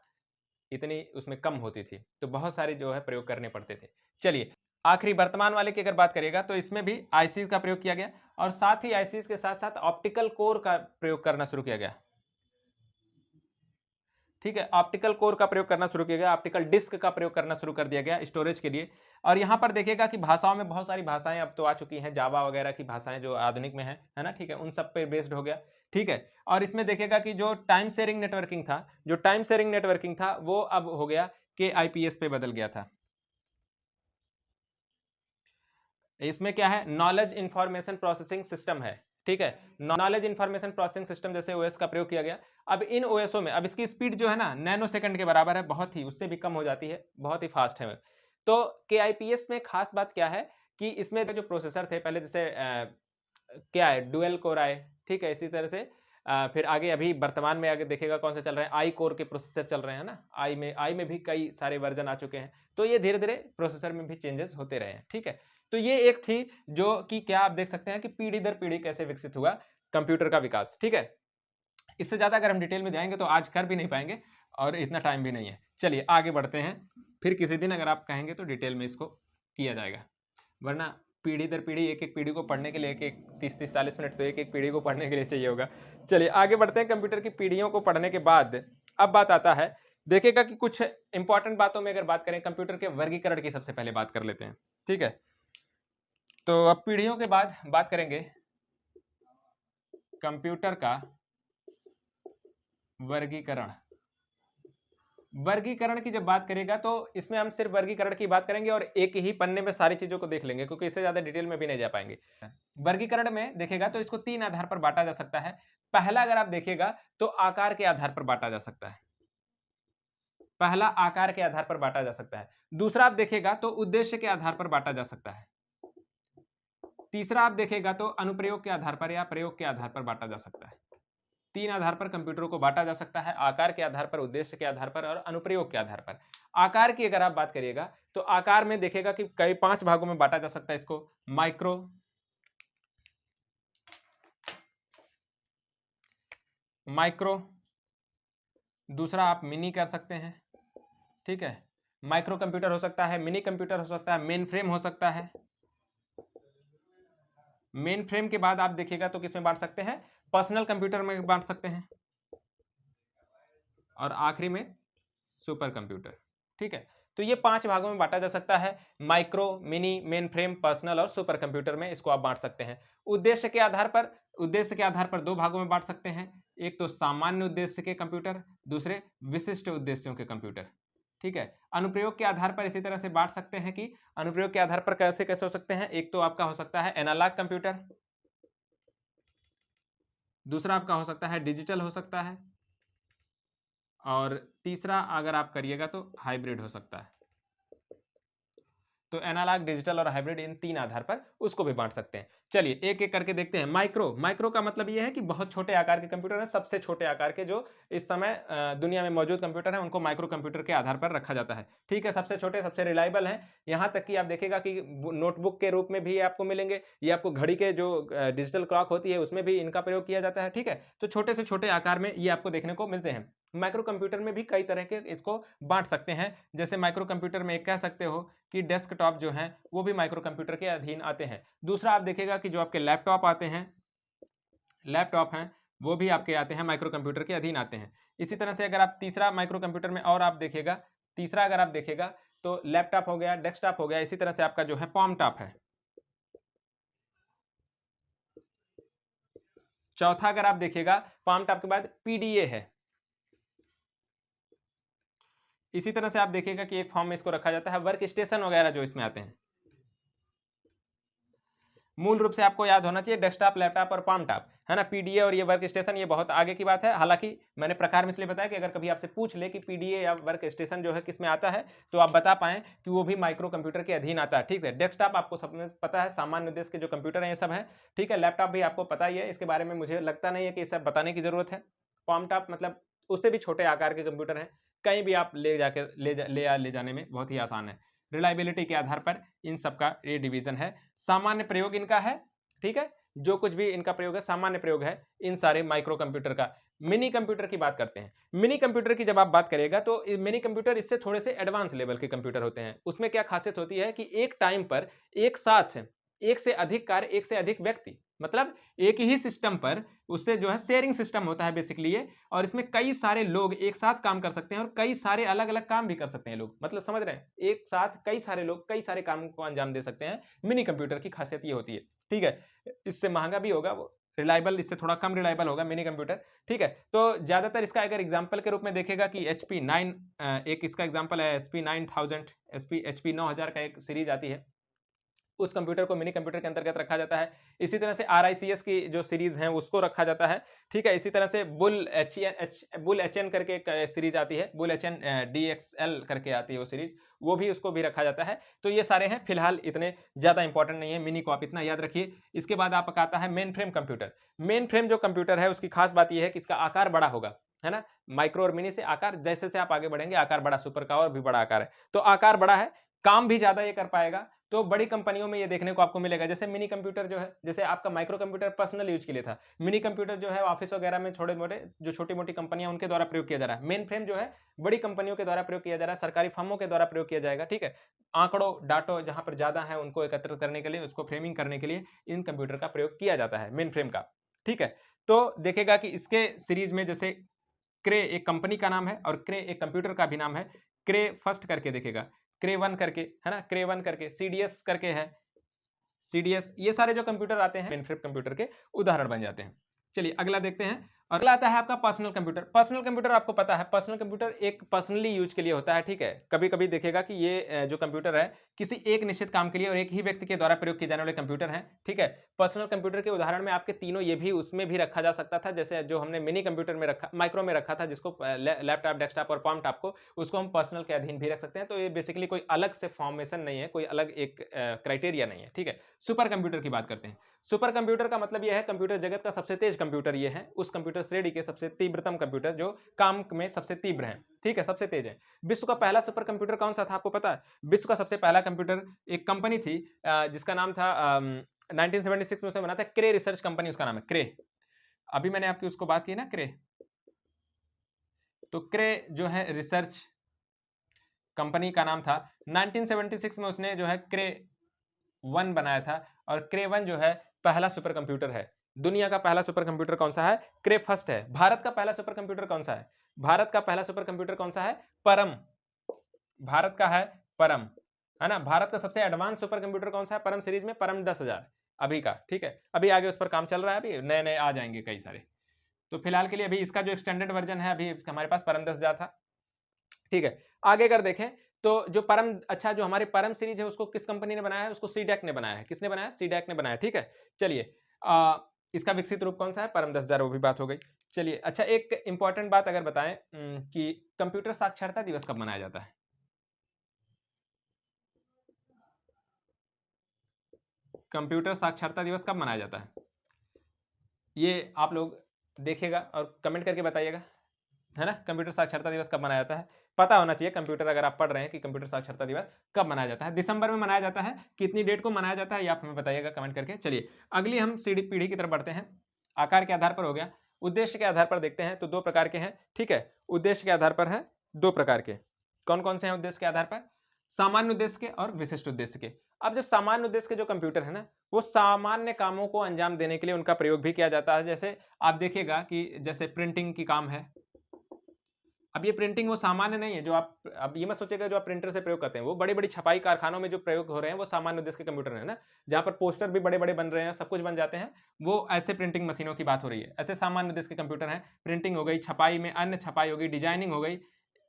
इतनी उसमें कम होती थी, तो बहुत सारे जो है प्रयोग करने पड़ते थे। चलिए, आखिरी वर्तमान वाले की अगर बात करिएगा तो इसमें भी आईसीज का प्रयोग किया गया और साथ ही आईसीज के साथ साथ ऑप्टिकल कोर का प्रयोग करना शुरू किया गया। ठीक है, ऑप्टिकल कोर का प्रयोग करना शुरू किया गया, ऑप्टिकल डिस्क का प्रयोग करना शुरू कर दिया गया स्टोरेज के लिए। और यहाँ पर देखिएगा कि भाषाओं में बहुत सारी भाषाएं अब तो आ चुकी हैं, जावा वगैरह की भाषाएं जो आधुनिक में है ना, ठीक है, उन सब पे बेस्ड हो गया। ठीक है, और इसमें देखिएगा कि जो टाइम शेयरिंग नेटवर्किंग था, जो टाइम शेयरिंग नेटवर्किंग था वो अब हो गया के आईपीएस पे बदल गया था। इसमें क्या है, नॉलेज इंफॉर्मेशन प्रोसेसिंग सिस्टम है। ठीक है, नॉलेज इंफॉर्मेशन प्रोसेसिंग सिस्टम जैसे ओएस का प्रयोग किया गया। अब इन ओएसओ में अब इसकी स्पीड जो है ना नैनो सेकंड के बराबर है, बहुत ही, उससे भी कम हो जाती है, बहुत ही फास्ट है। तो केआईपीएस में खास बात क्या है कि इसमें जो प्रोसेसर थे पहले, जैसे क्या है, डुअल कोर आए, ठीक है, इसी तरह से फिर आगे अभी वर्तमान में आगे देखिएगा कौन से चल रहे हैं, आई कोर के प्रोसेसर चल रहे हैं ना, आई में भी कई सारे वर्जन आ चुके हैं। तो ये धीरे धीरे प्रोसेसर में भी चेंजेस होते रहे हैं। ठीक है, तो ये एक थी जो कि क्या आप देख सकते हैं कि पीढ़ी दर पीढ़ी कैसे विकसित हुआ कंप्यूटर का विकास। ठीक है, इससे ज्यादा अगर हम डिटेल में जाएंगे तो आज कर भी नहीं पाएंगे और इतना टाइम भी नहीं है। चलिए आगे बढ़ते हैं, फिर किसी दिन अगर आप कहेंगे तो डिटेल में इसको किया जाएगा, वरना पीढ़ी दर पीढ़ी एक एक पीढ़ी को पढ़ने के लिए एक एक 30-40 मिनट तो एक एक पीढ़ी को पढ़ने के लिए चाहिए होगा। चलिए आगे बढ़ते हैं, कंप्यूटर की पीढ़ियों को पढ़ने के बाद अब बात आता है, देखिएगा कि कुछ इंपॉर्टेंट बातों में अगर बात करें, कंप्यूटर के वर्गीकरण की सबसे पहले बात कर लेते हैं। ठीक है, तो अब पीढ़ियों के बाद बात करेंगे कंप्यूटर का वर्गीकरण। वर्गीकरण की जब बात करेगा तो इसमें हम सिर्फ वर्गीकरण की बात करेंगे और एक ही पन्ने में सारी चीजों को देख लेंगे, क्योंकि इससे ज्यादा डिटेल में भी नहीं जा पाएंगे। वर्गीकरण में देखेगा तो इसको 3 आधार पर बांटा जा सकता है। पहला अगर आप देखिएगा तो आकार के आधार पर बांटा जा सकता है, पहला आकार के आधार पर बांटा जा सकता है। दूसरा आप देखेगा तो उद्देश्य के आधार पर बांटा जा सकता है। तीसरा आप देखेगा तो अनुप्रयोग के आधार पर या प्रयोग के आधार पर बांटा जा सकता है। 3 आधार पर कंप्यूटर को बांटा जा सकता है, आकार के आधार पर, उद्देश्य के आधार पर और अनुप्रयोग के आधार पर। आकार की अगर आप बात करिएगा तो आकार में देखेगा कि कई 5 भागों में बांटा जा सकता है इसको। माइक्रो, दूसरा आप मिनी कर सकते हैं। ठीक है, माइक्रो कंप्यूटर हो सकता है, मिनी कंप्यूटर हो सकता है, मेन फ्रेम हो सकता है। मेन फ्रेम के बाद आप देखिएगा तो किसमें बांट सकते हैं, पर्सनल कंप्यूटर में बांट सकते हैं, और आखिरी में सुपर कंप्यूटर। ठीक है, तो ये 5 भागों में बांटा जा सकता है, micro, mini, main frame, personal और सुपर कंप्यूटर में इसको आप बांट सकते हैं। उद्देश्य के आधार पर 2 भागों में बांट सकते हैं, एक तो सामान्य उद्देश्य के कंप्यूटर, दूसरे विशिष्ट उद्देश्यों के कंप्यूटर। ठीक है, अनुप्रयोग के आधार पर इसी तरह से बांट सकते हैं कि अनुप्रयोग के आधार पर कैसे कैसे हो सकते हैं। एक तो आपका हो सकता है एनालॉग कंप्यूटर, दूसरा आपका हो सकता है डिजिटल हो सकता है, और तीसरा अगर आप करिएगा तो हाइब्रिड हो सकता है। तो एनालॉग, डिजिटल और हाइब्रिड, इन 3 आधार पर उसको भी बांट सकते हैं। चलिए एक एक करके देखते हैं। माइक्रो का मतलब यह है कि बहुत छोटे आकार के कंप्यूटर है, सबसे छोटे आकार के जो इस समय दुनिया में मौजूद कंप्यूटर है उनको माइक्रो कंप्यूटर के आधार पर रखा जाता है। ठीक है, सबसे छोटे, सबसे रिलायबल है। यहाँ तक कि आप देखिएगा कि नोटबुक के रूप में भी आपको मिलेंगे, ये आपको घड़ी के जो डिजिटल क्लॉक होती है उसमें भी इनका प्रयोग किया जाता है। ठीक है, तो छोटे से छोटे आकार में ये आपको देखने को मिलते हैं। माइक्रो कंप्यूटर में भी कई तरह के इसको बांट सकते हैं, जैसे माइक्रो कंप्यूटर में एक कह सकते हो कि डेस्कटॉप जो है वो भी माइक्रो कंप्यूटर के अधीन आते हैं। दूसरा आप देखिएगा कि जो आपके लैपटॉप आते हैं, लैपटॉप हैं, वो भी आपके आते हैं, माइक्रो कंप्यूटर के अधीन आते हैं। इसी तरह से अगर आप तीसरा माइक्रो कंप्यूटर में और आप देखिएगा, तीसरा अगर आप देखिएगा तो लैपटॉप हो गया, डेस्कटॉप हो गया, इसी तरह से आपका जो है पाम टॉप है। चौथा अगर आप देखिएगा पाम टॉप के बाद पीडीए है। इसी तरह से आप देखिएगा कि एक फॉर्म में इसको रखा जाता है, वर्क स्टेशन वगैरह जो इसमें आते हैं। मूल रूप से आपको याद होना चाहिए डेस्कटॉप, लैपटॉप और पाम टॉप, है ना। पीडीए और ये वर्क स्टेशन ये बहुत आगे की बात है। हालांकि मैंने प्रकार में इसलिए बताया कि अगर कभी आपसे पूछ ले कि पीडीए या वर्क स्टेशन जो है किस में आता है, तो आप बता पाएं कि वो भी माइक्रो कंप्यूटर के अधीन आता है। ठीक है, डेस्कटॉप आपको सब में पता है, सामान्य उद्देश्य के जो कंप्यूटर है ये सब है। ठीक है, लैपटॉप भी आपको पता ही है, इसके बारे में मुझे लगता नहीं है कि सब बताने की जरूरत है। पाम टॉप मतलब उससे भी छोटे आकार के कंप्यूटर हैं, कहीं भी आप ले जाके ले जाने में बहुत ही आसान है। रिलायबिलिटी के आधार पर इन सबका ये डिवीजन है। सामान्य प्रयोग इनका है, ठीक है, जो कुछ भी इनका प्रयोग है सामान्य प्रयोग है इन सारे माइक्रो कंप्यूटर का। मिनी कंप्यूटर की बात करते हैं। मिनी कंप्यूटर की जब आप बात करेगा तो मिनी कंप्यूटर इससे थोड़े से एडवांस लेवल के कंप्यूटर होते हैं। उसमें क्या खासियत होती है कि एक टाइम पर एक साथ एक से अधिक कार्य, एक से अधिक व्यक्ति, मतलब एक ही सिस्टम पर उससे जो है शेयरिंग सिस्टम होता है बेसिकली ये, और इसमें कई सारे लोग एक साथ काम कर सकते हैं और कई सारे अलग अलग काम भी कर सकते हैं लोग, मतलब समझ रहे हैं, एक साथ कई सारे लोग कई सारे काम को अंजाम दे सकते हैं। मिनी कंप्यूटर की खासियत ये होती है। ठीक है, इससे महंगा भी होगा वो, रिलायबल इससे थोड़ा कम रिलायबल होगा मिनी कंप्यूटर। ठीक है, तो ज्यादातर इसका अगर एग्जांपल के रूप में देखेगा कि HP9 एक इसका एग्जांपल है, HP9000, HP9000 का एक सीरीज आती है, उस कंप्यूटर को मिनी कंप्यूटर के अंतर्गत रखा जाता है। इसी तरह से RICS की जो सीरीज है उसको रखा जाता है। ठीक है, इसी तरह से बुल HN करके एक सीरीज आती है, बुल HN DXL करके आती है वो सीरीज, वो भी उसको भी रखा जाता है। तो ये सारे हैं, फिलहाल इतने ज्यादा इंपॉर्टेंट नहीं है, मिनी को आप इतना याद रखिए। इसके बाद आपका आता है main frame computer. Main frame जो कंप्यूटर है उसकी खास बात यह है कि इसका आकार बड़ा होगा, है ना। माइक्रो और मिनी से आकार जैसे से आप आगे बढ़ेंगे आकार बड़ा, सुपर का और भी बड़ा आकार है, तो आकार बड़ा है, काम भी ज्यादा ये कर पाएगा। तो बड़ी कंपनियों में ये देखने को आपको मिलेगा। जैसे मिनी कंप्यूटर जो है, जैसे आपका माइक्रो कंप्यूटर पर्सनल यूज के लिए था, मिनी कंप्यूटर जो है ऑफिस वगैरह में छोटे मोटे जो छोटी मोटी कंपनियां उनके द्वारा प्रयोग किया जा रहा है। मेन फ्रेम जो है बड़ी कंपनियों के द्वारा प्रयोग किया जा रहा है, सरकारी फर्मों के द्वारा प्रयोग किया जाएगा। ठीक है, आंकड़ों डाटो जहां पर ज्यादा है उनको एकत्रित करने के लिए, उसको फ्रेमिंग करने के लिए इन कंप्यूटर का प्रयोग किया जाता है, मेन फ्रेम का। ठीक है, तो देखेगा कि इसके सीरीज में जैसे क्रे एक कंपनी का नाम है और क्रे एक कंप्यूटर का भी नाम है। क्रे फर्स्ट करके देखेगा, क्रे 1 करके, है ना, क्रे 1 करके, CDS करके है, CDS, ये सारे जो कंप्यूटर आते हैं मेन फ्रेम कंप्यूटर के उदाहरण बन जाते हैं। चलिए अगला देखते हैं। अगला आता है आपका पर्सनल कंप्यूटर। पर्सनल कंप्यूटर आपको पता है, पर्सनल कंप्यूटर एक पर्सनली यूज के लिए होता है। ठीक है, कभी कभी देखेगा कि ये जो कंप्यूटर है किसी एक निश्चित काम के लिए और एक ही व्यक्ति के द्वारा प्रयोग किए जाने वाले कंप्यूटर हैं। ठीक है, पर्सनल कंप्यूटर के उदाहरण में आपके तीनों ये भी उसमें भी रखा जा सकता था, जैसे जो हमने मिनी कंप्यूटर में रखा, माइक्रो में रखा था, जिसको लैपटॉप, डेस्कटॉप और पाम टॉप को, उसको हम पर्सनल के अधीन भी रख सकते हैं। तो ये बेसिकली कोई अलग से फॉर्मेशन नहीं है, कोई अलग एक क्राइटेरिया नहीं है। ठीक है, सुपर कंप्यूटर की बात करते हैं। सुपर कंप्यूटर का मतलब यह है कंप्यूटर जगत का सबसे तेज कंप्यूटर ये है, उस कंप्यूटर श्रेणी के सबसे तीव्रतम कंप्यूटर जो काम में सबसे तीव्र है। ठीक है, सबसे तेज है। विश्व का पहला सुपर कंप्यूटर कौन सा था आपको पता है? विश्व का सबसे पहला कंप्यूटर एक कंपनी थी जिसका नाम था 1976 में उसने बना था, क्रे रिसर्च कंपनी उसका नाम है, क्रे। अभी मैंने आपकी उसको बात की ना, क्रे, तो क्रे जो है रिसर्च कंपनी का नाम था। 1976 में उसने जो है क्रे 1 बनाया था, और क्रे 1 जो है पहला सुपर कंप्यूटर है। दुनिया का पहला सुपर कंप्यूटर कौन सा है? क्रे फर्स्ट है। भारत का पहला सुपर कंप्यूटर कौन सा है? भारत का पहला सुपर कंप्यूटर कौन सा है? परम। भारत का है परम, है ना। भारत का सबसे एडवांस सुपर कंप्यूटर कौन सा है परम सीरीज में? परम 10,000 अभी का। ठीक है, अभी आगे उस पर काम चल रहा है, अभी नए नए आ जाएंगे कई सारे। तो फिलहाल के लिए अभी इसका जो एक्सटेंडेड वर्जन है अभी हमारे पास परम 10,000 था। ठीक है, आगे अगर देखें तो जो परम, अच्छा जो हमारी परम सीरीज है उसको किस कंपनी ने बनाया है? उसको सीडैक ने बनाया है। किसने बनाया? सीडैक ने बनाया। ठीक है, चलिए इसका विकसित रूप कौन सा है? परम 10,000, वो भी बात हो गई। चलिए, अच्छा एक इंपॉर्टेंट बात अगर बताएं कि कंप्यूटर साक्षरता दिवस कब मनाया जाता है? कंप्यूटर साक्षरता दिवस कब मनाया जाता है? ये आप लोग देखिएगा और कमेंट करके बताइएगा, है ना। कंप्यूटर साक्षरता दिवस कब मनाया जाता है? पता होना चाहिए कंप्यूटर, अगर आप पढ़ रहे हैं कि कंप्यूटर साक्षरता दिवस कब मनाया जाता है। दिसंबर में मनाया जाता है, कितनी डेट को मनाया जाता है ये आप हमें बताइएगा कमेंट करके। चलिए अगली हम सीढ़ी पीढ़ी की तरफ बढ़ते हैं। आकार के आधार पर हो गया, उद्देश्य के आधार पर देखते हैं तो दो प्रकार के हैं। ठीक है, उद्देश्य के आधार पर है दो प्रकार के। कौन कौन से हैं उद्देश्य के आधार पर? सामान्य उद्देश्य के और विशिष्ट उद्देश्य के। अब जब सामान्य उद्देश्य के जो कंप्यूटर है ना, वो सामान्य कामों को अंजाम देने के लिए उनका प्रयोग भी किया जाता है। जैसे आप देखिएगा कि जैसे प्रिंटिंग की काम है। अब ये प्रिंटिंग वो सामान्य नहीं है जो आप अब ये मत सोचिएगा जो आप प्रिंटर से प्रयोग करते हैं, वो बड़ी-बड़ी छपाई कारखानों में जो प्रयोग हो रहे हैं वो सामान्य उद्देश्य के कंप्यूटर हैं ना, जहाँ पर पोस्टर भी बड़े-बड़े बन रहे हैं, सब कुछ बन जाते हैं, वो ऐसे प्रिंटिंग मशीनों की बात हो रही है। ऐसे सामान्य उद्देश्य के कंप्यूटर हैं, प्रिंटिंग हो गई, छपाई में अन्य छपाई हो गई, डिजाइनिंग हो गई,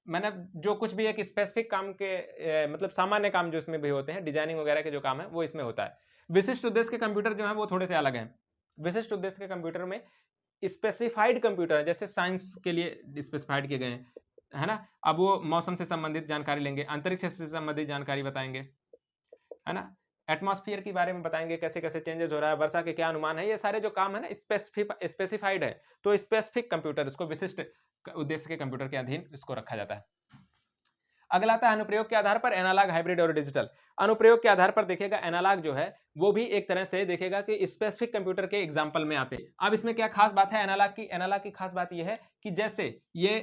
मतलब जो कुछ भी एक स्पेसिफिक काम के मतलब सामान्य काम जो इसमें भी होते हैं, डिजाइनिंग वगैरह के जो काम है, वो इसमें होता है। विशिष्ट उद्देश्य के कंप्यूटर जो हैं वो थोड़े से अलग हैं। विशिष्ट उद्देश्य के कंप्यूटर में स्पेसिफाइड कंप्यूटर है, जैसे साइंस के लिए स्पेसिफाइड किए गए हैं, है ना? अब वो मौसम से संबंधित जानकारी लेंगे, अंतरिक्ष से संबंधित जानकारी बताएँगे, है ना? एटमॉस्फियर के बारे में बताएँगे, कैसे-कैसे चेंजेज़ हो रहा है, वर्षा के क्या अनुमान है, ये सारे जो काम है ना स्पेसिफाइड है, तो स्पेसिफिक कंप्यूटर इसको विशिष्ट उद्देश्य के कंप्यूटर के अधीन इसको रखा जाता है। अगला आता है अनुप्रयोग के आधार पर एनालॉग, हाइब्रिड और डिजिटल। अनुप्रयोग के आधार पर देखिएगा एनालॉग जो है, वो भी एक तरह से देखिएगा कि स्पेसिफिक कंप्यूटर के एग्जांपल में आते हैं। अब इसमें क्या खास बात है एनालॉग की खास बात ये है कि जैसे ये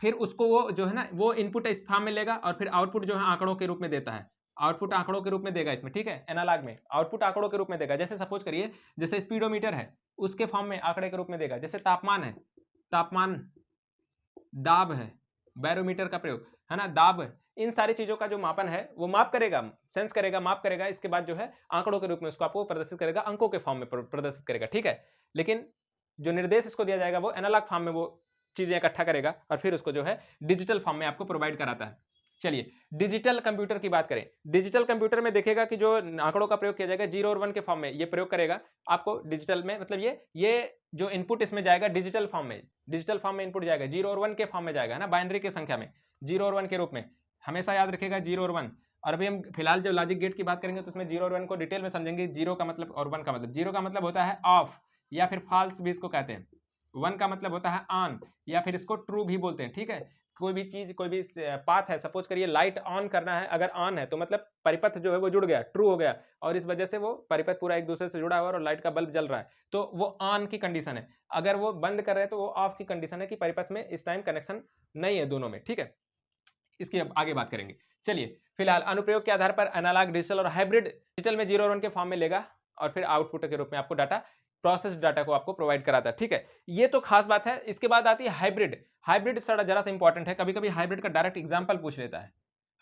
फिर उसको वो जो है ना, वो इनपुट इस फॉर्म में लेगा और फिर आउटपुट जो है आंकड़ों के रूप में देता है। आउटपुट आंकड़ों के रूप में देगा इसमें, ठीक है? एनालॉग में आउटपुट आंकड़ों के रूप में देगा। जैसे सपोज करिए, जैसे स्पीडोमीटर है, उसके फॉर्म में आंकड़े के रूप में देगा। जैसे तापमान है, तापमान दाब है, बैरोमीटर का प्रयोग, है ना? दाब, इन सारी चीज़ों का जो मापन है, वो माप करेगा, सेंस करेगा, माप करेगा, इसके बाद जो है आंकड़ों के रूप में उसको आपको प्रदर्शित करेगा, अंकों के फॉर्म में प्रदर्शित करेगा, ठीक है? लेकिन जो निर्देश इसको दिया जाएगा, वो एनालॉग फॉर्म में वो चीज़ें इकट्ठा करेगा और फिर उसको जो है डिजिटल फॉर्म में आपको प्रोवाइड कराता है। चलिए, डिजिटल कंप्यूटर की बात करें। डिजिटल कंप्यूटर में देखिएगा कि जो आंकड़ों का प्रयोग किया जाएगा 0 और 1 के फॉर्म में, ये प्रयोग करेगा आपको डिजिटल में, मतलब ये जो इनपुट इसमें जाएगा डिजिटल फॉर्म में, डिजिटल फॉर्म में इनपुट जाएगा, 0 और 1 के फॉर्म में जाएगा, है ना? बाइनरी की संख्या में, 0 और 1 के रूप में। हमेशा याद रखिएगा 0 और 1। और अभी हम फिलहाल जो लॉजिक गेट की बात करेंगे तो उसमें 0 और 1 को डिटेल में समझेंगे। 0 का मतलब और 1 का मतलब। 0 का मतलब होता है ऑफ या फिर फॉल्स भी इसको कहते हैं। 1 का मतलब होता है ऑन या फिर इसको ट्रू भी बोलते हैं, ठीक है? कोई भी चीज़, कोई भी पाथ है, सपोज करिए लाइट ऑन करना है, अगर ऑन है तो मतलब परिपथ जो है वो जुड़ गया, ट्रू हो गया और इस वजह से वो परिपथ पूरा एक दूसरे से जुड़ा हुआ है और लाइट का बल्ब जल रहा है, तो वो ऑन की कंडीशन है। अगर वो बंद कर रहे हैं तो वो ऑफ की कंडीशन है कि परिपथ में इस टाइम कनेक्शन नहीं है दोनों में, ठीक है? इसकी अब आगे बात करेंगे। चलिए, फिलहाल अनुप्रयोग के आधार पर एनालॉग, डिजिटल और हाइब्रिड। डिजिटल में 0 और 1 के फॉर्म में लेगा और फिर आउटपुट के रूप में आपको डाटा, प्रोसेस्ड डाटा को आपको प्रोवाइड कराता है, ठीक है? ये तो खास बात है। इसके बाद आती है हाइब्रिड। हाइब्रिड जरा सा इंपॉर्टेंट है, कभी-कभी हाइब्रिड का डायरेक्ट एग्जांपल पूछ लेता है।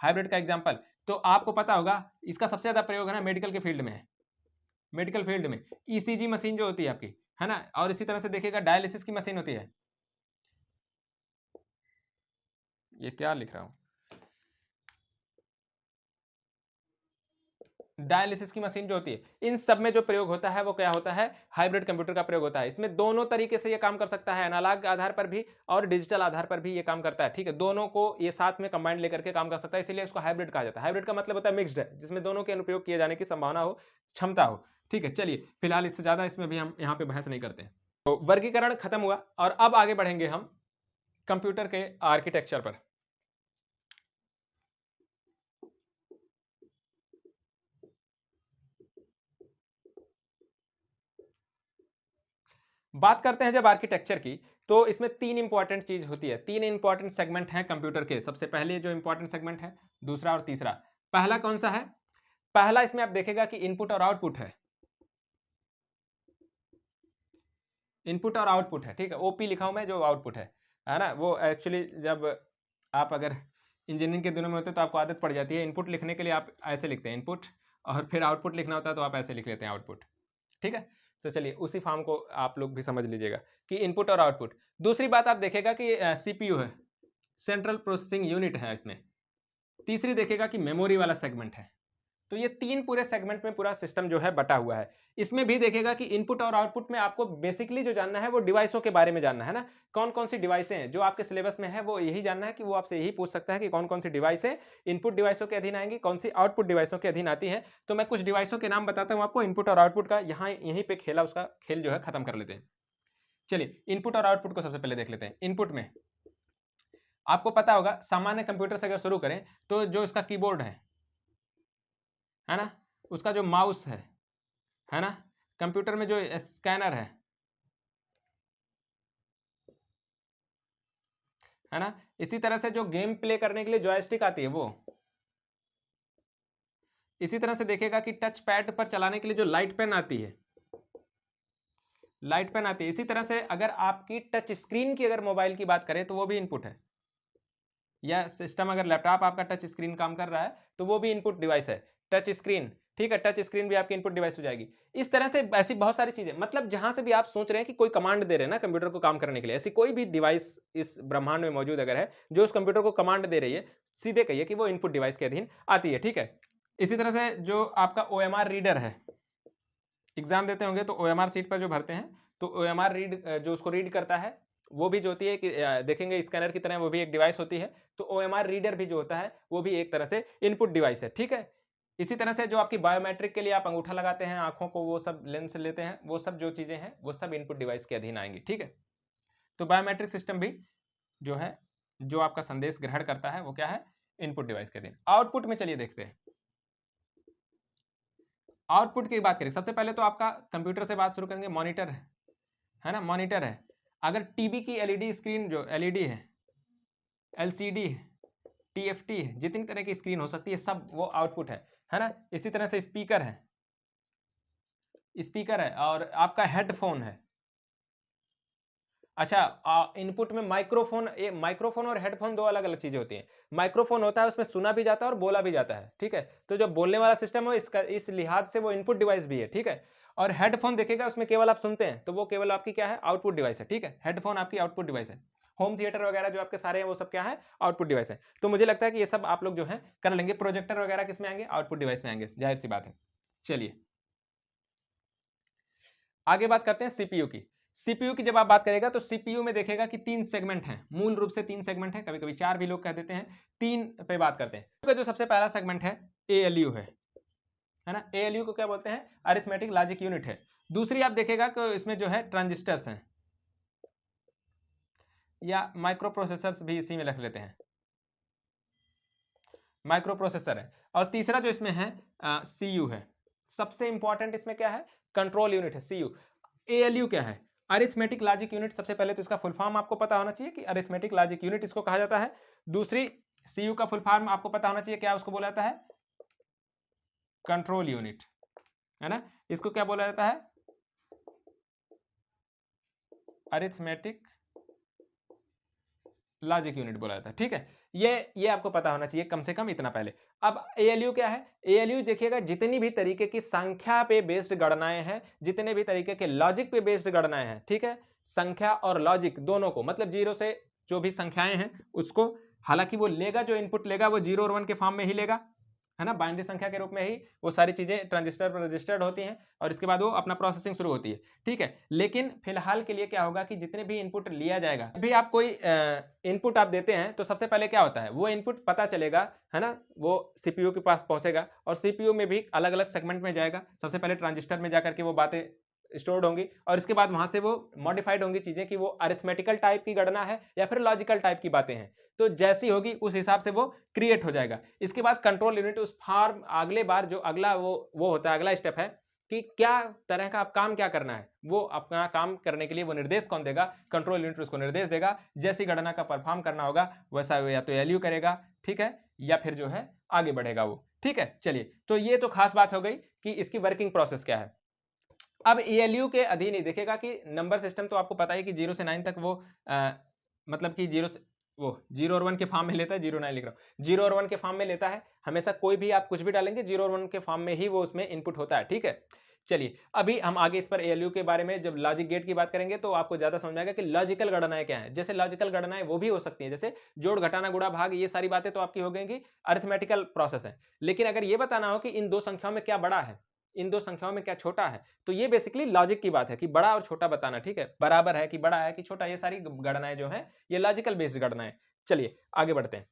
हाइब्रिड का एग्जांपल तो आपको पता होगा, इसका सबसे ज़्यादा प्रयोग है ना मेडिकल के फील्ड में है। मेडिकल फील्ड में ईसीजी मशीन जो होती है आपकी, है ना? और इसी तरह से देखिएगा डायलिसिस की मशीन होती है। ये क्या लिख रहा हूँ? डायलिसिस की मशीन जो होती है, इन सब में जो प्रयोग होता है वो क्या होता है? हाइब्रिड कंप्यूटर का प्रयोग होता है। इसमें दोनों तरीके से ये काम कर सकता है, एनालॉग आधार पर भी और डिजिटल आधार पर भी ये काम करता है, ठीक है? दोनों को ये साथ में कंबाइंड लेकर के काम कर सकता है, इसीलिए इसको हाइब्रिड कहा जाता है। हाइब्रिड का मतलब होता है मिक्स्ड है, जिसमें दोनों के अनुप्रयोग किए जाने की संभावना हो, क्षमता हो, ठीक है? चलिए, फिलहाल इससे ज़्यादा इसमें भी हम यहाँ पे बहस नहीं करते हैं। तो वर्गीकरण खत्म हुआ और अब आगे बढ़ेंगे हम कंप्यूटर के आर्किटेक्चर पर। बात करते हैं जब आर्किटेक्चर की, तो इसमें 3 इंपॉर्टेंट चीज़ होती है। 3 इंपॉर्टेंट सेगमेंट हैं कंप्यूटर के। सबसे पहले जो इंपॉर्टेंट सेगमेंट है, दूसरा और तीसरा। पहला कौन-सा है? पहला इसमें आप देखिएगा कि इनपुट और आउटपुट है। इनपुट और आउटपुट है, ठीक है? ओपी लिखा हूँ मैं, जो आउटपुट है ना? वो एक्चुअली जब आप अगर इंजीनियरिंग के दिनों में होते हैं तो आपको आदत पड़ जाती है। इनपुट लिखने के लिए आप ऐसे लिखते हैं इनपुट, और फिर आउटपुट लिखना होता है तो आप ऐसे लिख लेते हैं आउटपुट। ठीक है? तो चलिए उसी फॉर्म को आप लोग भी समझ लीजिएगा कि इनपुट और आउटपुट। दूसरी बात आप देखिएगा कि सीपीयू है, सेंट्रल प्रोसेसिंग यूनिट है इसमें। तीसरी देखिएगा कि मेमोरी वाला सेगमेंट है। तो ये 3 पूरे सेगमेंट में पूरा सिस्टम जो है बटा हुआ है। इसमें भी देखिएगा कि इनपुट और आउटपुट में आपको बेसिकली जो जानना है वो डिवाइसों के बारे में जानना है ना। कौन-कौन सी डिवाइसें हैं जो आपके सिलेबस में है, वो यही जानना है कि वो आपसे यही पूछ सकता है कि कौन-कौन सी डिवाइसें इनपुट डिवाइसों के अधीन आएँगी, कौन सी आउटपुट डिवाइसों के अधीन आती हैं। तो मैं कुछ डिवाइसों के नाम बताता हूँ आपको इनपुट और आउटपुट का, यहाँ यहीं पे खेला उसका खेल जो है खत्म कर लेते हैं। चलिए इनपुट और आउटपुट को सबसे पहले देख लेते हैं। इनपुट में आपको पता होगा, सामान्य कंप्यूटर से अगर शुरू करें तो जो इसका कीबोर्ड है ना? उसका जो माउस है ना? कंप्यूटर में जो स्कैनर है ना? इसी तरह से जो गेम प्ले करने के लिए जॉयस्टिक आती है वो। इसी तरह से देखेगा कि टच पैड पर चलाने के लिए जो लाइट पेन आती है, लाइट पेन आती है, इसी तरह से अगर आपकी टच स्क्रीन की अगर मोबाइल की बात करें तो वो भी इनपुट है, या सिस्टम अगर लैपटॉप आपका टच स्क्रीन काम कर रहा है तो वो भी इनपुट डिवाइस है, टच स्क्रीन, ठीक है, टच स्क्रीन भी आपकी इनपुट डिवाइस हो जाएगी। इस तरह से ऐसी बहुत सारी चीजें, मतलब जहां से भी आप सोच रहे हैं कि कोई कमांड दे रहे हैं ना कंप्यूटर को काम करने के लिए, ऐसी कोई भी डिवाइस इस ब्रह्मांड में मौजूद अगर है जो उस कंप्यूटर को कमांड दे रही है, सीधे कहिए कि वो इनपुट डिवाइस के अधीन आती है, ठीक है। इसी तरह से जो आपका OMR रीडर है, एग्जाम देते होंगे तो OMR सीट पर जो भरते हैं तो OMR रीड जो उसको रीड करता है वो भी जो होती है कि देखेंगे स्कैनर की तरह वो भी एक डिवाइस होती है, तो OMR रीडर भी जो होता है वो भी एक तरह से इनपुट डिवाइस है, ठीक है। इसी तरह से जो आपकी बायोमेट्रिक के लिए आप अंगूठा लगाते हैं आंखों को, वो सब लेंस लेते हैं, वो सब जो चीजें हैं वो सब इनपुट डिवाइस के अधीन आएंगी, ठीक है। तो बायोमेट्रिक सिस्टम भी जो है, जो आपका संदेश ग्रहण करता है वो क्या है, इनपुट डिवाइस के अधीन। आउटपुट में चलिए देखते हैं, आउटपुट की बात करें सबसे पहले तो आपका कंप्यूटर से बात शुरू करेंगे, मॉनिटर है ना, मॉनिटर है। अगर टीवी की एलईडी स्क्रीन जो एलईडी है, एलसीडी है, टीएफटी है, जितनी तरह की स्क्रीन हो सकती है सब वो आउटपुट है ना। इसी तरह से स्पीकर है, स्पीकर है, और आपका हेडफोन है। अच्छा, इनपुट में माइक्रोफोन, ये माइक्रोफोन और हेडफोन दो अलग अलग चीजें होती हैं। माइक्रोफोन होता है उसमें सुना भी जाता है और बोला भी जाता है, ठीक है। तो जो बोलने वाला सिस्टम है इसका इस लिहाज से वो इनपुट डिवाइस भी है, ठीक है। और हेडफोन देखेगा उसमें केवल आप सुनते हैं तो वो केवल आपकी क्या है, आउटपुट डिवाइस है, ठीक है। हेडफोन आपकी आउटपुट डिवाइस है। होम थिएटर वगैरह जो आपके सारे हैं वो सब क्या है, आउटपुट डिवाइस है। तो मुझे लगता है कि ये सब आप लोग जो है कर लेंगे। प्रोजेक्टर वगैरह किस में आएंगे, आउटपुट डिवाइस में आएंगे, जाहिर सी बात है। चलिए आगे बात करते हैं सीपीयू की। सीपीयू की जब आप बात करेगा तो सीपीयू में देखेगा कि 3 सेगमेंट हैं, मूल रूप से 3 सेगमेंट हैं, कभी कभी 4 भी लोग कह देते हैं। 3 पे बात करते हैं। तो जो सबसे पहला सेगमेंट है एएलयू है ना। एएलयू को क्या बोलते हैं, अरिथमेटिक लॉजिक यूनिट है। दूसरी आप देखेगा कि इसमें जो है ट्रांजिस्टर्स हैं, या माइक्रो प्रोसेसर्स भी इसी में रख लेते हैं, माइक्रो प्रोसेसर है। और तीसरा जो इसमें है सीयू है। सबसे इंपॉर्टेंट इसमें क्या है, कंट्रोल यूनिट है सीयू। एएलयू क्या है, अरिथमेटिक लॉजिक यूनिट। सबसे पहले तो इसका फुल फॉर्म आपको पता होना चाहिए कि अरिथमेटिक लॉजिक यूनिट इसको कहा जाता है। दूसरी सीयू का फुल फॉर्म आपको पता होना चाहिए, क्या उसको बोला जाता है, कंट्रोल यूनिट, है ना। इसको क्या बोला जाता है, अरिथमेटिक लॉजिक यूनिट बोला जाता है, ठीक है। ये आपको पता होना चाहिए कम से कम इतना पहले। अब एएलयू क्या है, एएलयू देखिएगा जितनी भी तरीके की संख्या पे बेस्ड गणनाएं हैं, जितने भी तरीके के लॉजिक पे बेस्ड गणनाएं हैं, ठीक है, संख्या और लॉजिक दोनों को, मतलब जीरो से जो भी संख्याएं हैं उसको, हालांकि वो लेगा, जो इनपुट लेगा वो 0 और 1 के फॉर्म में ही लेगा, है ना, बाइनरी संख्या के रूप में ही वो सारी चीजें ट्रांजिस्टर पर रजिस्टर्ड होती हैं और इसके बाद वो अपना प्रोसेसिंग शुरू होती है, ठीक है। लेकिन फिलहाल के लिए क्या होगा कि जितने भी इनपुट लिया जाएगा, भी आप कोई इनपुट आप देते हैं तो सबसे पहले क्या होता है, वो इनपुट पता चलेगा, है ना, वो सीपीयू के पास पहुंचेगा और सीपीयू में भी अलग अलग सेगमेंट में जाएगा। सबसे पहले ट्रांजिस्टर में जाकर के वो बातें स्टोर्ड होंगी और इसके बाद वहां से वो मॉडिफाइड होंगी चीजें कि वो अरिथमेटिकल टाइप की गणना है या फिर लॉजिकल टाइप की बातें हैं, तो जैसी होगी उस हिसाब से वो क्रिएट हो जाएगा। इसके बाद कंट्रोल यूनिट उस फॉर्म, अगले बार जो अगला वो होता है, अगला स्टेप है कि क्या तरह का आप काम क्या करना है, वो अपना काम करने के लिए वो निर्देश कौन देगा, कंट्रोल यूनिट उसको निर्देश देगा। जैसी गणना का परफॉर्म करना होगा वैसा या तो एलयू करेगा, ठीक है, या फिर जो है आगे बढ़ेगा वो, ठीक है। चलिए, तो ये तो खास बात हो गई कि इसकी वर्किंग प्रोसेस क्या है। अब एएलयू के अधीन ही देखेगा कि नंबर सिस्टम तो आपको पता है कि 0 से 9 तक वो मतलब कि 0 और 1 के फॉर्म में लेता है, 0 9 लिख रहा हूँ, 0 और 1 के फॉर्म में लेता है हमेशा। कोई भी आप कुछ भी डालेंगे 0 और 1 के फॉर्म में ही वो उसमें इनपुट होता है, ठीक है। चलिए अभी हम आगे इस पर एएलयू के बारे में जब लॉजिक गेट की बात करेंगे तो आपको ज्यादा समझ आएगा कि लॉजिकल गणनाएं क्या है। जैसे लॉजिकल गणनाएं वो भी हो सकती हैं, जैसे जोड़ घटाना गुणा भाग, ये सारी बातें तो आपकी हो गई कि अरिथमेटिकल प्रोसेस है। लेकिन अगर ये बताना हो कि इन दो संख्याओं में क्या बड़ा है, इन दो संख्याओं में क्या छोटा है, तो ये बेसिकली लॉजिक की बात है कि बड़ा और छोटा बताना, ठीक है, बराबर है कि बड़ा है कि छोटा, ये सारी गणनाएं जो है ये लॉजिकल बेस्ड गणनाएं। चलिए आगे बढ़ते हैं।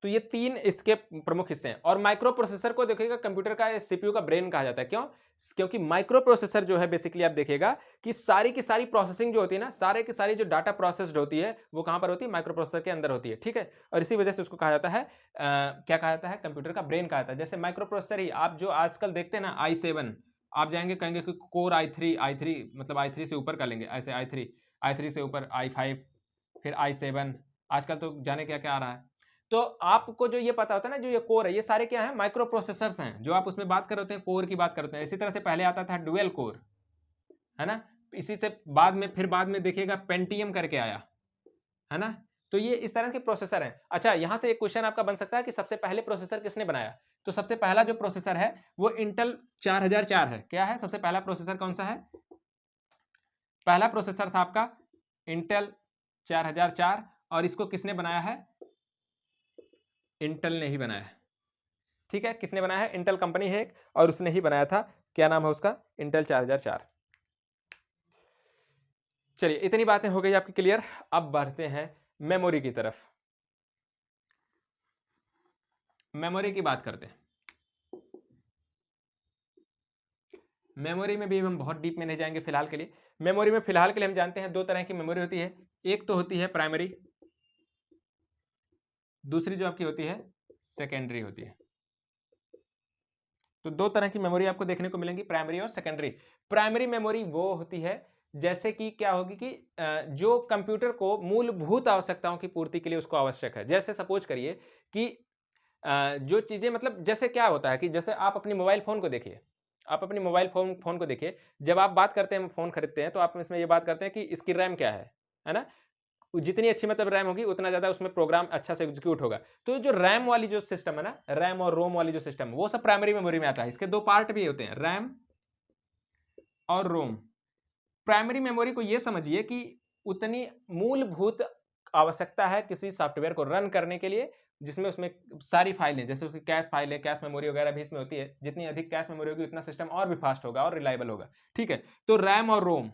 तो ये 3 इसके प्रमुख हिस्से हैं। और माइक्रो प्रोसेसर को देखिएगा कंप्यूटर का, सीपीयू का ब्रेन कहा जाता है। क्यों? क्योंकि माइक्रो प्रोसेसर जो है बेसिकली आप देखिएगा कि सारी की सारी प्रोसेसिंग जो होती है ना, सारे की सारी जो डाटा प्रोसेस्ड होती है वो कहां पर होती है, माइक्रो प्रोसेसर के अंदर होती है, ठीक है। और इसी वजह से उसको कहा जाता है क्या कहा जाता है, कंप्यूटर का ब्रेन कहा जाता है। जैसे माइक्रो प्रोसेसर ही आप जो आजकल देखते हैं ना i7, आप जाएंगे कहेंगे कि कोर i3 मतलब i3 से ऊपर का लेंगे, ऐसे i3 i3 से ऊपर i5, फिर i7, आजकल तो जाने क्या क्या आ रहा है। तो आपको जो ये पता होता है ना, जो ये कोर है, ये सारे क्या है, माइक्रो प्रोसेसर्स हैं, जो आप उसमें बात कर रहे होते हैं, कोर की बात करते हैं। इसी तरह से पहले आता था डुअल कोर, है ना, इसी से बाद में, फिर बाद में देखिएगा पेंटियम करके आया, है ना। तो ये इस तरह के प्रोसेसर हैं। अच्छा, यहां से एक क्वेश्चन आपका बन सकता है कि सबसे पहले प्रोसेसर किसने बनाया। तो सबसे पहला जो प्रोसेसर है वो इंटेल 4004 है। क्या है सबसे पहला प्रोसेसर, कौन सा है? पहला प्रोसेसर था आपका इंटेल 4004, और इसको किसने बनाया है? इंटेल ने ही बनाया है। ठीक है, किसने बनाया है? इंटेल कंपनी है एक, और उसने ही बनाया था। क्या नाम है उसका? इंटेल 4004। चलिए, इतनी बातें हो गई आपकी क्लियर। अब बढ़ते हैं मेमोरी की तरफ। मेमोरी की बात करते हैं। मेमोरी में भी हम बहुत डीप में नहीं जाएंगे फिलहाल के लिए। मेमोरी में फिलहाल के लिए हम जानते हैं दो तरह की मेमोरी होती है। एक तो होती है प्राइमरी, दूसरी जो आपकी होती है सेकेंडरी होती है। तो दो तरह की मेमोरी आपको देखने को मिलेंगी, प्राइमरी और सेकेंडरी। प्राइमरी मेमोरी वो होती है जैसे कि क्या होगी कि जो कंप्यूटर को मूलभूत आवश्यकताओं की पूर्ति के लिए उसको आवश्यक है। जैसे सपोज करिए कि जो चीजें, मतलब जैसे क्या होता है कि जैसे आप अपनी मोबाइल फोन को देखिए, आप अपनी मोबाइल फोन को देखिए, जब आप बात करते हैं, फोन खरीदते हैं, तो आप इसमें ये बात करते हैं कि इसकी रैम क्या है ना। जितनी अच्छी मतलब रैम होगी उतना ज्यादा उसमें प्रोग्राम अच्छा से एग्जीक्यूट होगा। तो जो रैम वाली जो सिस्टम है ना, रैम और रोम वाली जो सिस्टम है, वो सब प्राइमरी मेमोरी में आता है। इसके दो पार्ट भी होते हैं, रैम और रोम। प्राइमरी मेमोरी को ये समझिए कि उतनी मूलभूत आवश्यकता है किसी सॉफ्टवेयर को रन करने के लिए, जिसमें उसमें सारी फाइलें, जैसे उसकी कैश फाइलें, कैश मेमोरी वगैरह भी इसमें होती है। जितनी अधिक कैश मेमोरी होगी उतना सिस्टम और भी फास्ट होगा और रिलायबल होगा। ठीक है, तो रैम और रोम,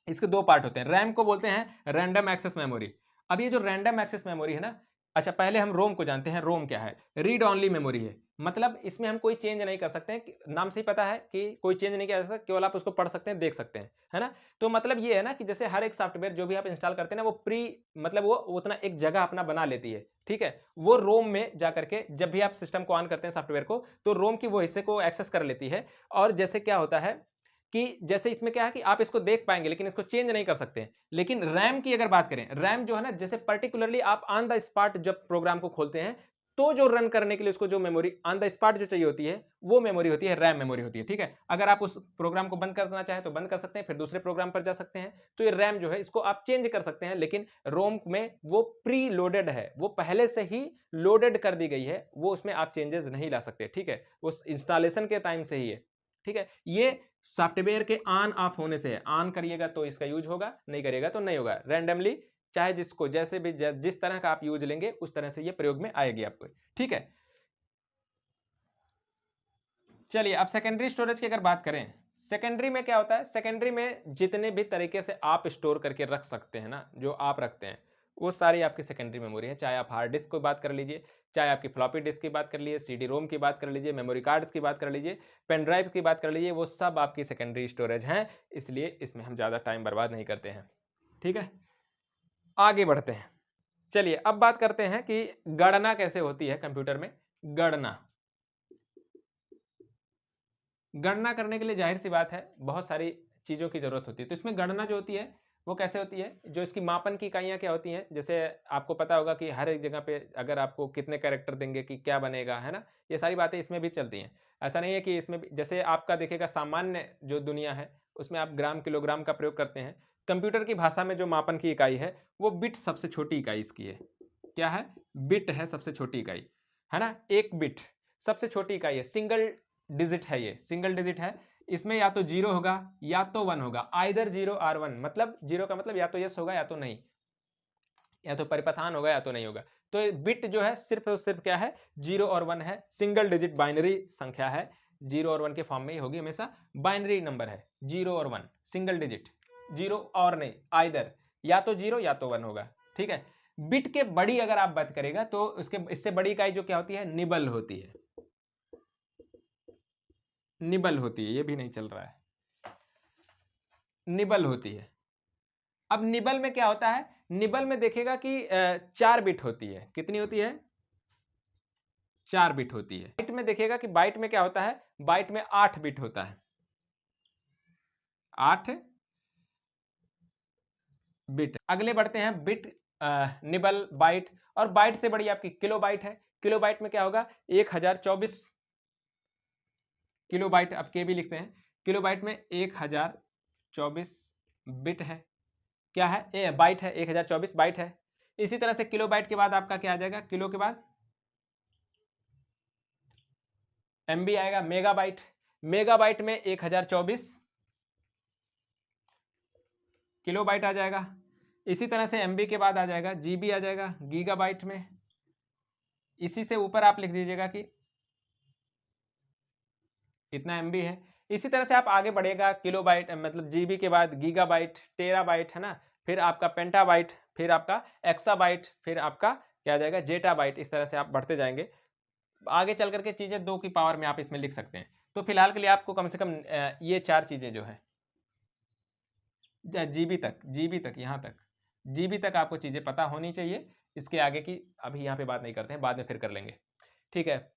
इसके दो पार्ट होते हैं। रैम को बोलते हैं रैंडम एक्सेस मेमोरी। अब ये जो रैंडम एक्सेस मेमोरी है ना, अच्छा पहले हम रोम को जानते हैं। रोम क्या है? रीड ऑनली मेमोरी है। मतलब इसमें हम कोई चेंज नहीं कर सकते हैं, नाम से ही पता है कि कोई चेंज नहीं किया जा सकता, केवल आप उसको पढ़ सकते हैं, देख सकते हैं, है ना। तो मतलब ये है ना कि जैसे हर एक सॉफ्टवेयर जो भी आप इंस्टॉल करते हैं ना, वो प्री, मतलब वो उतना एक जगह अपना बना लेती है। ठीक है, वो रोम में जाकर के जब भी आप सिस्टम को ऑन करते हैं सॉफ्टवेयर को, तो रोम की वो हिस्से को एक्सेस कर लेती है। और जैसे क्या होता है कि जैसे इसमें क्या है कि आप इसको देख पाएंगे लेकिन इसको चेंज नहीं कर सकते। लेकिन रैम की अगर बात करें, रैम जो है ना, जैसे पर्टिकुलरली आप ऑन द स्पॉट जब प्रोग्राम को खोलते हैं, तो जो रन करने के लिए उसको जो मेमोरी ऑन द स्पॉट जो चाहिए होती है, वो मेमोरी होती है रैम मेमोरी होती है। ठीक है, अगर आप उस प्रोग्राम को बंद करना चाहें तो बंद कर सकते हैं, फिर दूसरे प्रोग्राम पर जा सकते हैं। तो ये रैम जो है, इसको आप चेंज कर सकते हैं, लेकिन रोम में वो प्री लोडेड है, वो पहले से ही लोडेड कर दी गई है, वो उसमें आप चेंजेस नहीं ला सकते। ठीक है, उस इंस्टॉलेशन के टाइम से ही है। ठीक है, ये सॉफ्टवेयर के ऑन ऑफ होने से है। ऑन करिएगा तो इसका यूज होगा, नहीं करिएगा तो नहीं होगा। रैंडमली चाहे जिसको जैसे भी जिस तरह का आप यूज लेंगे उस तरह से ये प्रयोग में आएगी आपको। ठीक है, चलिए अब सेकेंडरी स्टोरेज की अगर बात करें, सेकेंडरी में क्या होता है? सेकेंडरी में जितने भी तरीके से आप स्टोर करके रख सकते हैं ना, जो आप रखते हैं, वो सारी आपकी सेकेंडरी मेमोरी है। चाहे आप हार्ड डिस्क की बात कर लीजिए, चाहे आपकी फ्लॉपी डिस्क की बात कर लीजिए, सीडी रोम की बात कर लीजिए, मेमोरी कार्ड्स की बात कर लीजिए, पेन ड्राइव की बात कर लीजिए, वो सब आपकी सेकेंडरी स्टोरेज हैं। इसलिए इसमें हम ज़्यादा टाइम बर्बाद नहीं करते हैं। ठीक है, आगे बढ़ते हैं। चलिए अब बात करते हैं कि गणना कैसे होती है कंप्यूटर में। गणना, गणना करने के लिए जाहिर सी बात है बहुत सारी चीज़ों की ज़रूरत होती है। तो इसमें गणना जो होती है वो कैसे होती है? जो इसकी मापन की इकाइयाँ क्या होती हैं? जैसे आपको पता होगा कि हर एक जगह पे अगर आपको कितने कैरेक्टर देंगे कि क्या बनेगा, है ना? ये सारी बातें इसमें भी चलती हैं। ऐसा नहीं है कि इसमें भी, जैसे आपका देखिएगा सामान्य जो दुनिया है उसमें आप ग्राम, किलोग्राम का प्रयोग करते हैं। कंप्यूटर की भाषा में जो मापन की इकाई है वो बिट सबसे छोटी इकाई इसकी है। क्या है? बिट है सबसे छोटी इकाई, है ना? 1 बिट सबसे छोटी इकाई है, सिंगल डिजिट है, ये सिंगल डिजिट है। इसमें या तो 0 होगा या तो 1 होगा, आइदर 0 और 1। मतलब 0 का मतलब या तो यस होगा या तो नहीं, या तो परिपथान होगा या तो नहीं होगा। तो बिट जो है सिर्फ और सिर्फ क्या है? 0 और 1 है, सिंगल डिजिट बाइनरी संख्या है। 0 और 1 के फॉर्म में ही होगी हमेशा, बाइनरी नंबर है 0 और 1, सिंगल डिजिट, 0 और नहीं, आइदर या तो 0 या तो 1 होगा। ठीक है, बिट के बड़ी अगर आप बात करेगा तो उसके इससे बड़ी इकाई जो क्या होती है? निबल होती है। निबल होती है, ये भी नहीं चल रहा है, निबल होती है। अब निबल में क्या होता है? निबल में देखिएगा कि 4 बिट होती है। कितनी होती है? 4 बिट होती है। बाइट में देखिएगा कि बाइट में क्या होता है? बाइट में 8 बिट होता है। 8 बिट। अगले बढ़ते हैं बिट, निबल, बाइट, और बाइट से बड़ी आपकी किलो बाइट है। किलो बाइट में क्या होगा, 1024 किलो बाइट, अब के भी लिखते हैं। किलो बाइट में 1024 बिट है, क्या है, ए बाइट है, 1024 बाइट है। इसी तरह से किलो बाइट के बाद आपका क्या आ जाएगा, किलो के बाद एमबी आएगा, मेगाबाइट। मेगाबाइट में 1024 किलोबाइट आ जाएगा। इसी तरह से एमबी के बाद आ जाएगा जीबी, आ जाएगा गीगाबाइट में। इसी से ऊपर आप लिख दीजिएगा कि इतना एमबी है। इसी तरह से आप आगे बढ़ेगा, किलोबाइट मतलब जीबी के बाद गीगाबाइट, टेराबाइट, है ना, फिर आपका पेंटाबाइट, फिर आपका एक्साबाइट, फिर आपका क्या आ जाएगा, जेटाबाइट। इस तरह से आप बढ़ते जाएंगे। आगे चल करके चीजें 2 की पावर में आप इसमें लिख सकते हैं। तो फिलहाल के लिए आपको कम से कम ये 4 चीजें जो है, जीबी तक यहाँ तक जीबी तक आपको चीजें पता होनी चाहिए। इसके आगे की अभी यहाँ पे बात नहीं करते हैं, बाद में फिर कर लेंगे, ठीक है।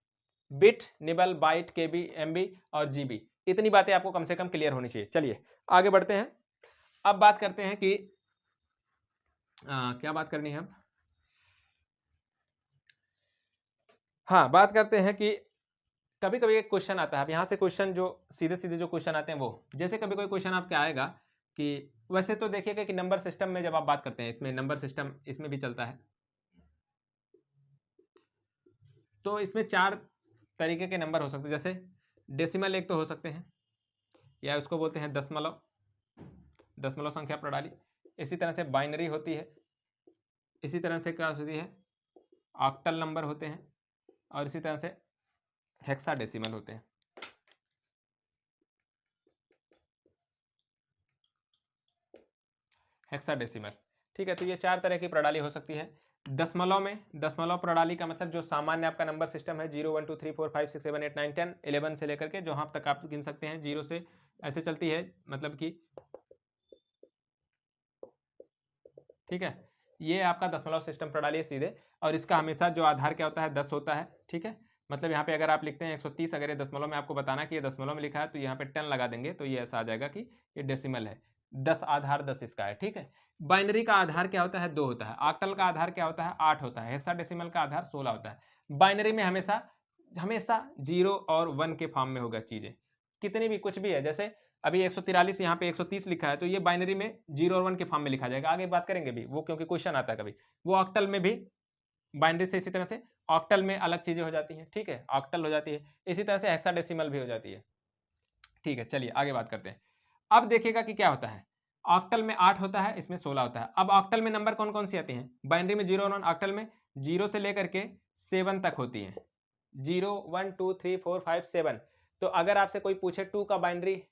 बिट, निबल, बाइट, केबी, एमबी और जीबी, इतनी बातें आपको कम से कम क्लियर होनी चाहिए। चलिए आगे बढ़ते हैं। अब बात करते हैं कि क्या बात करनी है अब, हाँ बात करते हैं कि कभी कभी एक क्वेश्चन आता है। अब यहाँ से क्वेश्चन जो सीधे सीधे जो क्वेश्चन आते हैं वो, जैसे कभी कोई क्वेश्चन आपके आएगा कि वैसे तो देखिएगा कि नंबर सिस्टम में जब आप बात करते हैं, इसमें नंबर सिस्टम इसमें भी चलता है, तो इसमें 4 तरीके के नंबर हो सकते हैं। जैसे डेसिमल एक तो हो सकते हैं, या उसको बोलते हैं दशमलव, दशमलव संख्या प्रणाली। इसी तरह से बाइनरी होती है, इसी तरह से क्या होती है, ऑक्टल नंबर होते हैं, और इसी तरह से हेक्साडेसिमल होते हैं। हेक्साडेसिमल, ठीक है। तो ये 4 तरह की प्रणाली हो सकती है। दशमलव में, दशमलव प्रणाली का मतलब जो सामान्य आपका नंबर सिस्टम है, 0 1 2 3 4 5 6 7 8 9 10 11 से लेकर के जहाँ तक आप गिन सकते हैं, 0 से ऐसे चलती है, मतलब कि ठीक है। ये आपका दशमलव सिस्टम प्रणाली है सीधे, और इसका हमेशा जो आधार क्या होता है, 10 होता है, ठीक है। मतलब यहाँ पे अगर आप लिखते हैं 130, अगर ये दशमलव में आपको बताना कि ये दशमलव में लिखा है, तो यहाँ पे 10 लगा देंगे, तो ये ऐसा आ जाएगा कि ये डेसिमल है। 10 आधार 10 इसका है, ठीक है। बाइनरी का आधार क्या होता है, 2 होता है। ऑक्टल का आधार क्या होता है, 8 होता है। हेक्साडेसिमल का आधार 16 होता है। बाइनरी में हमेशा हमेशा 0 और 1 के फॉर्म में होगा चीजें, कितनी भी कुछ भी है। जैसे अभी 143 यहाँ पे 130 लिखा है, तो ये बाइनरी में 0 और 1 के फॉर्म में लिखा जाएगा। आगे बात करेंगे भी वो, क्योंकि क्वेश्चन आता है कभी। वो ऑक्टल में भी बाइनरी से इसी तरह से ऑक्टल में अलग चीजें हो जाती हैं, ठीक है, ऑक्टल हो जाती है। इसी तरह से हेक्साडेसिमल भी हो जाती है, ठीक है। चलिए आगे बात करते हैं। अब देखिएगा कि क्या होता है, ऑक्टल में 8 होता है, इसमें 16 होता है। अब ऑक्टल में नंबर कौन कौन सी आती हैं, बाइनरी में 0 और 1, ऑक्टल में 0 से लेकर के 7 तक होती हैं। 0 1 2 3 4 5 7। तो अगर आपसे कोई पूछे 2 का बाइनरी,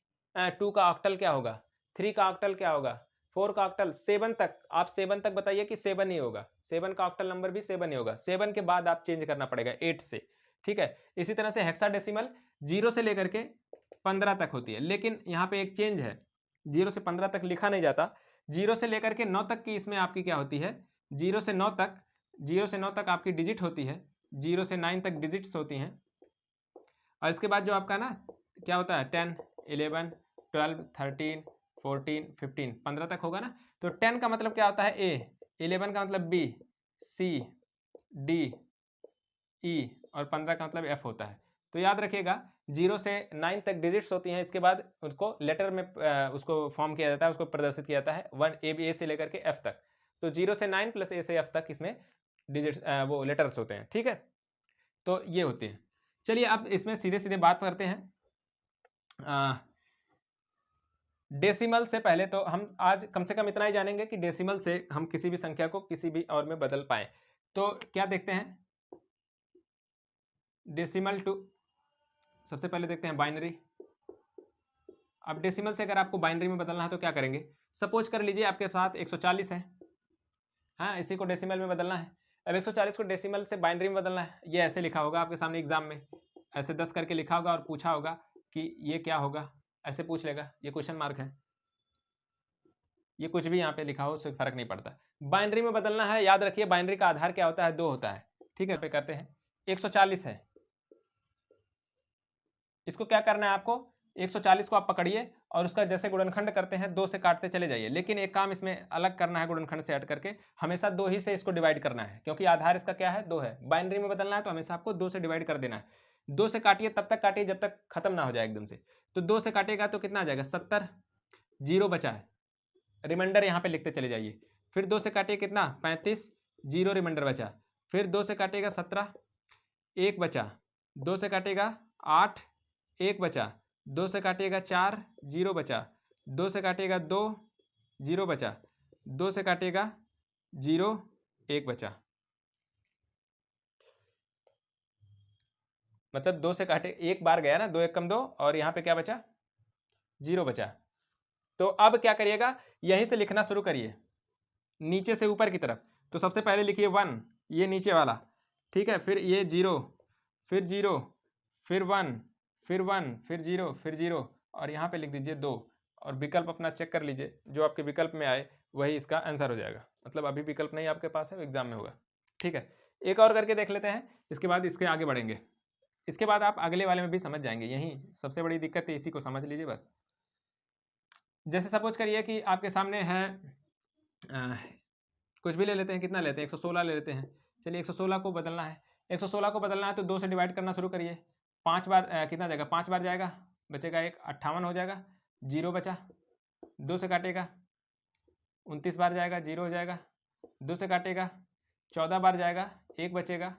2 का ऑक्टल क्या होगा, 3 का ऑक्टल क्या होगा, 4 का ऑक्टल, 7 तक, आप 7 तक बताइए कि 7 ही होगा। 7 का ऑक्टल नंबर भी 7 ही होगा। 7 के बाद आप चेंज करना पड़ेगा 8 से, ठीक है। इसी तरह से हेक्साडेसिमल 0 से लेकर के 15 तक होती है, लेकिन यहाँ पे एक चेंज है, 0 से 15 तक लिखा नहीं जाता। 0 से लेकर के 9 तक की इसमें आपकी क्या होती है, 0 से 9 तक, 0 से 9 तक आपकी डिजिट होती है, 0 से 9 तक डिजिट्स होती हैं। और इसके बाद जो आपका ना क्या होता है, 10 11 12 13 14 15, 15 तक होगा ना। तो 10 का मतलब क्या होता है, ए, 11 का मतलब बी, सी, डी, ई, और 15 का मतलब एफ होता है। तो याद रखिएगा 0 से 9 तक डिजिट्स होती हैं, इसके बाद उसको लेटर में उसको फॉर्म किया जाता है, उसको प्रदर्शित किया जाता है 1 ए से लेकर के एफ तक। तो 0 से 9 प्लस ए से एफ तक इसमें डिजिट्स वो लेटर्स होते हैं, ठीक है। तो ये होते हैं। चलिए अब इसमें सीधे सीधे बात करते हैं। डेसिमल से पहले तो हम आज कम से कम इतना ही जानेंगे कि डेसिमल से हम किसी भी संख्या को किसी भी और में बदल पाए। तो क्या देखते हैं, डेसिमल टू, सबसे पहले देखते हैं बाइनरी। अब डेसिमल से अगर आपको बाइनरी में बदलना है तो क्या करेंगे, सपोज कर लीजिए आपके साथ 140 है, हाँ, इसी को डेसिमल में बदलना है। अब 140 को डेसिमल से बाइनरी में बदलना है। ये ऐसे लिखा होगा आपके सामने एग्जाम में, ऐसे 10 करके लिखा होगा और पूछा होगा कि ये क्या होगा, ऐसे पूछ लेगा, ये क्वेश्चन मार्क है, ये कुछ भी यहाँ पे लिखा हो उससे फर्क नहीं पड़ता। बाइनरी में बदलना है, याद रखिए बाइनरी का आधार क्या होता है, 2 होता है, ठीक है। पे करते हैं 140 है, इसको क्या करना है आपको, 140 को आप पकड़िए और उसका जैसे गुणनखंड करते हैं 2 से काटते चले जाइए, लेकिन एक काम इसमें अलग करना है गुणनखंड से हट करके, हमेशा 2 ही से इसको डिवाइड करना है, क्योंकि आधार इसका क्या है 2 है, बाइनरी में बदलना है तो हमेशा आपको 2 से डिवाइड कर देना है। 2 से काटिए, तब तक काटिए जब तक खत्म ना हो जाए एकदम से। तो 2 से काटेगा तो कितना आ जाएगा 70, 0 बचा है, रिमाइंडर यहाँ पे लिखते चले जाइए। फिर 2 से काटिए कितना 35, 0 रिमाइंडर बचा। फिर 2 से काटेगा 17, 1 बचा। 2 से काटेगा 8, 1 बचा। 2 से काटिएगा 4, 0 बचा। 2 से काटिएगा 2, 0 बचा। 2 से काटिएगा 0, 1 बचा। मतलब 2 से काटे, एक बार गया ना, 2 1 कम 2, और यहाँ पे क्या बचा 0 बचा। तो अब क्या करिएगा, यहीं से लिखना शुरू करिए नीचे से ऊपर की तरफ। तो सबसे पहले लिखिए 1, ये नीचे वाला, ठीक है। फिर ये 0, फिर 0, फिर 1, फिर 1, फिर 0, फिर 0, और यहाँ पे लिख दीजिए 2, और विकल्प अपना चेक कर लीजिए, जो आपके विकल्प में आए वही इसका आंसर हो जाएगा। मतलब अभी विकल्प नहीं आपके पास है, एग्जाम में होगा, ठीक है। एक और करके देख लेते हैं, इसके बाद इसके आगे बढ़ेंगे। इसके बाद आप अगले वाले में भी समझ जाएंगे, यही सबसे बड़ी दिक्कत है, इसी को समझ लीजिए बस। जैसे सपोज करिए कि आपके सामने है कुछ भी ले लेते हैं, कितना लेते हैं 116 ले लेते हैं। चलिए 116 को बदलना है, 116 को बदलना है तो 2 से डिवाइड करना शुरू करिए। 5 बार कितना जाएगा, 5 बार जाएगा, बचेगा 1, 58 हो जाएगा, 0 बचा। 2 से काटेगा 29 बार जाएगा, 0 हो जाएगा। 2 से काटेगा 14 बार जाएगा, 1 बचेगा।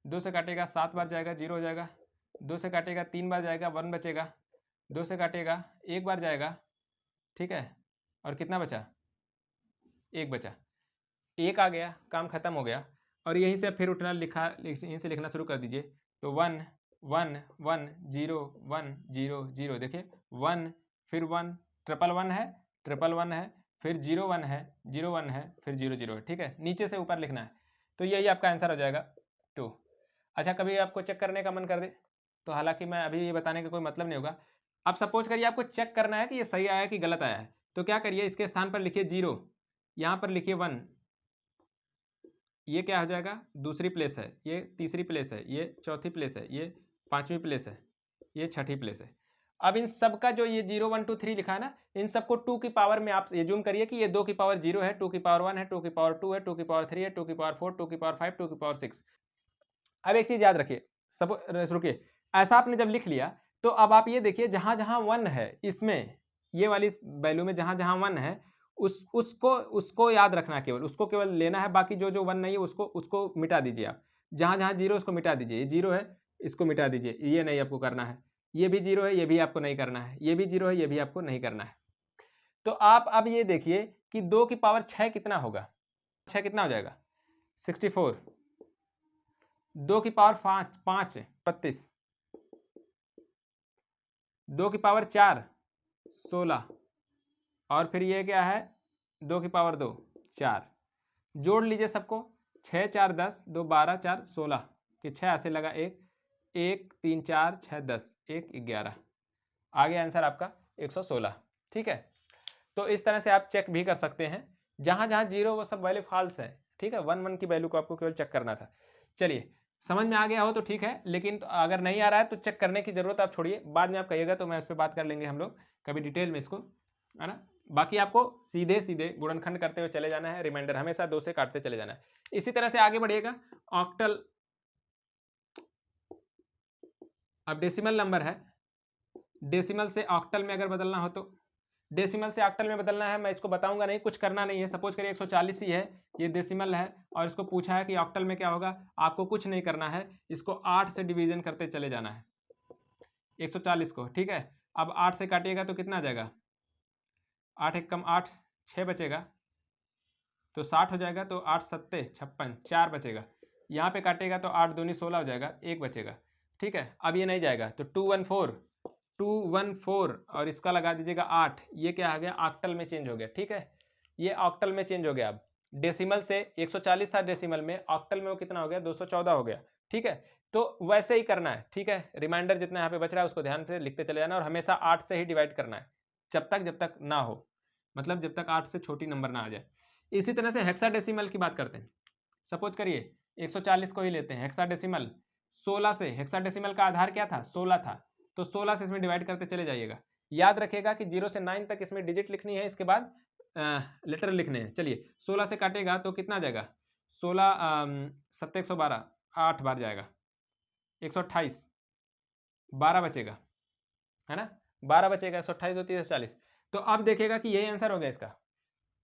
2 से काटेगा 7 बार जाएगा, 0 हो जाएगा। 2 से काटेगा 3 बार जाएगा, 1 बचेगा। 2 से काटेगा 1 बार जाएगा, ठीक है, और कितना बचा 1 बचा। 1 आ गया, काम खत्म हो गया। और यहीं से फिर उठना यहीं से लिखना शुरू कर दीजिए। तो 1 1 1 0 1 0 0, देखिए 1, फिर 1, 1 है, 1 है, फिर 0 1 है, 0 1 है, फिर 0 0 है, ठीक है। नीचे से ऊपर लिखना है, तो यही आपका आंसर हो जाएगा 2। अच्छा, कभी आपको चेक करने का मन कर दे तो, हालांकि मैं अभी ये बताने का कोई मतलब नहीं होगा। अब सपोज करिए आपको चेक करना है कि ये सही आया कि गलत आया है, तो क्या करिए, इसके स्थान पर लिखिए 0, यहाँ पर लिखिए 1, ये क्या हो जाएगा दूसरी प्लेस है, ये तीसरी प्लेस है, ये चौथी प्लेस है, ये पांचवी प्लेस है, ये छठी प्लेस है। अब इन सब का जो ये 0 1 2 3 लिखा है ना, इन सबको 2 की पावर में आप ये जूम करिए कि ये 2 की पावर 0 है, 2 की पावर 1 है, 2 की पावर 2 है, 2 की पावर 3 है, 2 की पावर 4, 2 की पावर 5, 2 की पावर 6। अब एक चीज याद रखिए, सब रुकिए, ऐसा आपने जब लिख लिया तो अब आप ये देखिए, जहां जहां 1 है इसमें, ये वाली वैल्यू में जहां जहां 1 है, उसको याद रखना, केवल उसको केवल लेना है। बाकी जो जो 1 नहीं है उसको मिटा दीजिए आप। जहां जहां 0 उसको मिटा दीजिए, ये 0 है इसको मिटा दीजिए, ये नहीं आपको करना है। ये भी 0 है, ये भी आपको नहीं करना है। ये भी 0 है, ये भी आपको नहीं करना है। तो आप अब ये देखिए कि 2 की पावर 6 कितना होगा, 6 कितना हो जाएगा 64। 2 की पावर 5 32। 2 की पावर 4 16, और फिर ये क्या है 2 की पावर 2 4। जोड़ लीजिए सबको, 6 4 10, 2 12 4 16 कि 6 ऐसे लगा, 1 1 3 4 6 10 1 11, आ गया आंसर आपका 116, ठीक है। तो इस तरह से आप चेक भी कर सकते हैं, जहां जहां 0 वो सब वैल्यू फॉल्स है, ठीक है। 1 1 की वैल्यू को आपको केवल चेक करना था। चलिए, समझ में आ गया हो तो ठीक है, लेकिन तो अगर नहीं आ रहा है तो चेक करने की जरूरत आप छोड़िए, बाद में आप कहिएगा तो मैं इस पर बात कर लेंगे हम लोग कभी डिटेल में इसको, है ना। बाकी आपको सीधे सीधे गुणनखंड करते हुए चले जाना है, रिमाइंडर हमेशा 2 से काटते चले जाना है। इसी तरह से आगे बढ़िएगा। ऑक्टल, अब डेसिमल नंबर है, डेसिमल से ऑक्टल में अगर बदलना हो तो, डेसिमल से ऑक्टल में बदलना है, मैं इसको बताऊंगा नहीं, कुछ करना नहीं है। सपोज करिए 140 ही है, ये डेसिमल है, और इसको पूछा है कि ऑक्टल में क्या होगा, आपको कुछ नहीं करना है, इसको 8 से डिवीजन करते चले जाना है 140 को, ठीक है। अब 8 से काटिएगा तो कितना आ जाएगा, 8 एक कम 8, 6 बचेगा तो 60 हो जाएगा। तो 8 सत्ते 56, 4 बचेगा। यहाँ पे काटेगा तो 8 दूनी 16 हो जाएगा, 1 बचेगा, ठीक है। अब ये नहीं जाएगा तो 214 और इसका लगा दीजिएगा 8, ये क्या आ गया ऑक्टल में चेंज हो गया, ठीक है। ये ऑक्टल में चेंज हो गया। अब डेसिमल से 140 था डेसिमल में, ऑक्टल में वो कितना हो गया 214 हो गया, ठीक है। तो वैसे ही करना है, ठीक है। रिमाइंडर जितना यहाँ पे बच रहा है उसको ध्यान से लिखते चले जाना, और हमेशा 8 से ही डिवाइड करना है जब तक ना हो, मतलब जब तक 8 से छोटी नंबर ना आ जाए। इसी तरह से हेक्साडेसिमल की बात करते हैं। सपोज करिए 140 को ही लेते हैं, हेक्साडेसिमल 16 से, हेक्साडेसिमल का आधार क्या था 16 था, तो 16 से इसमें डिवाइड करते चले जाइएगा। याद रखिएगा कि 0 से 9 तक इसमें डिजिट लिखनी है, इसके बाद लेटर लिखने हैं। चलिए 16 से काटेगा तो कितना जाएगा, 16 7 112, 8 बार जाएगा, 128, 12 बचेगा, है ना, 12 बचेगा, 128 होती है 40। तो अब देखिएगा कि यही आंसर हो गया इसका।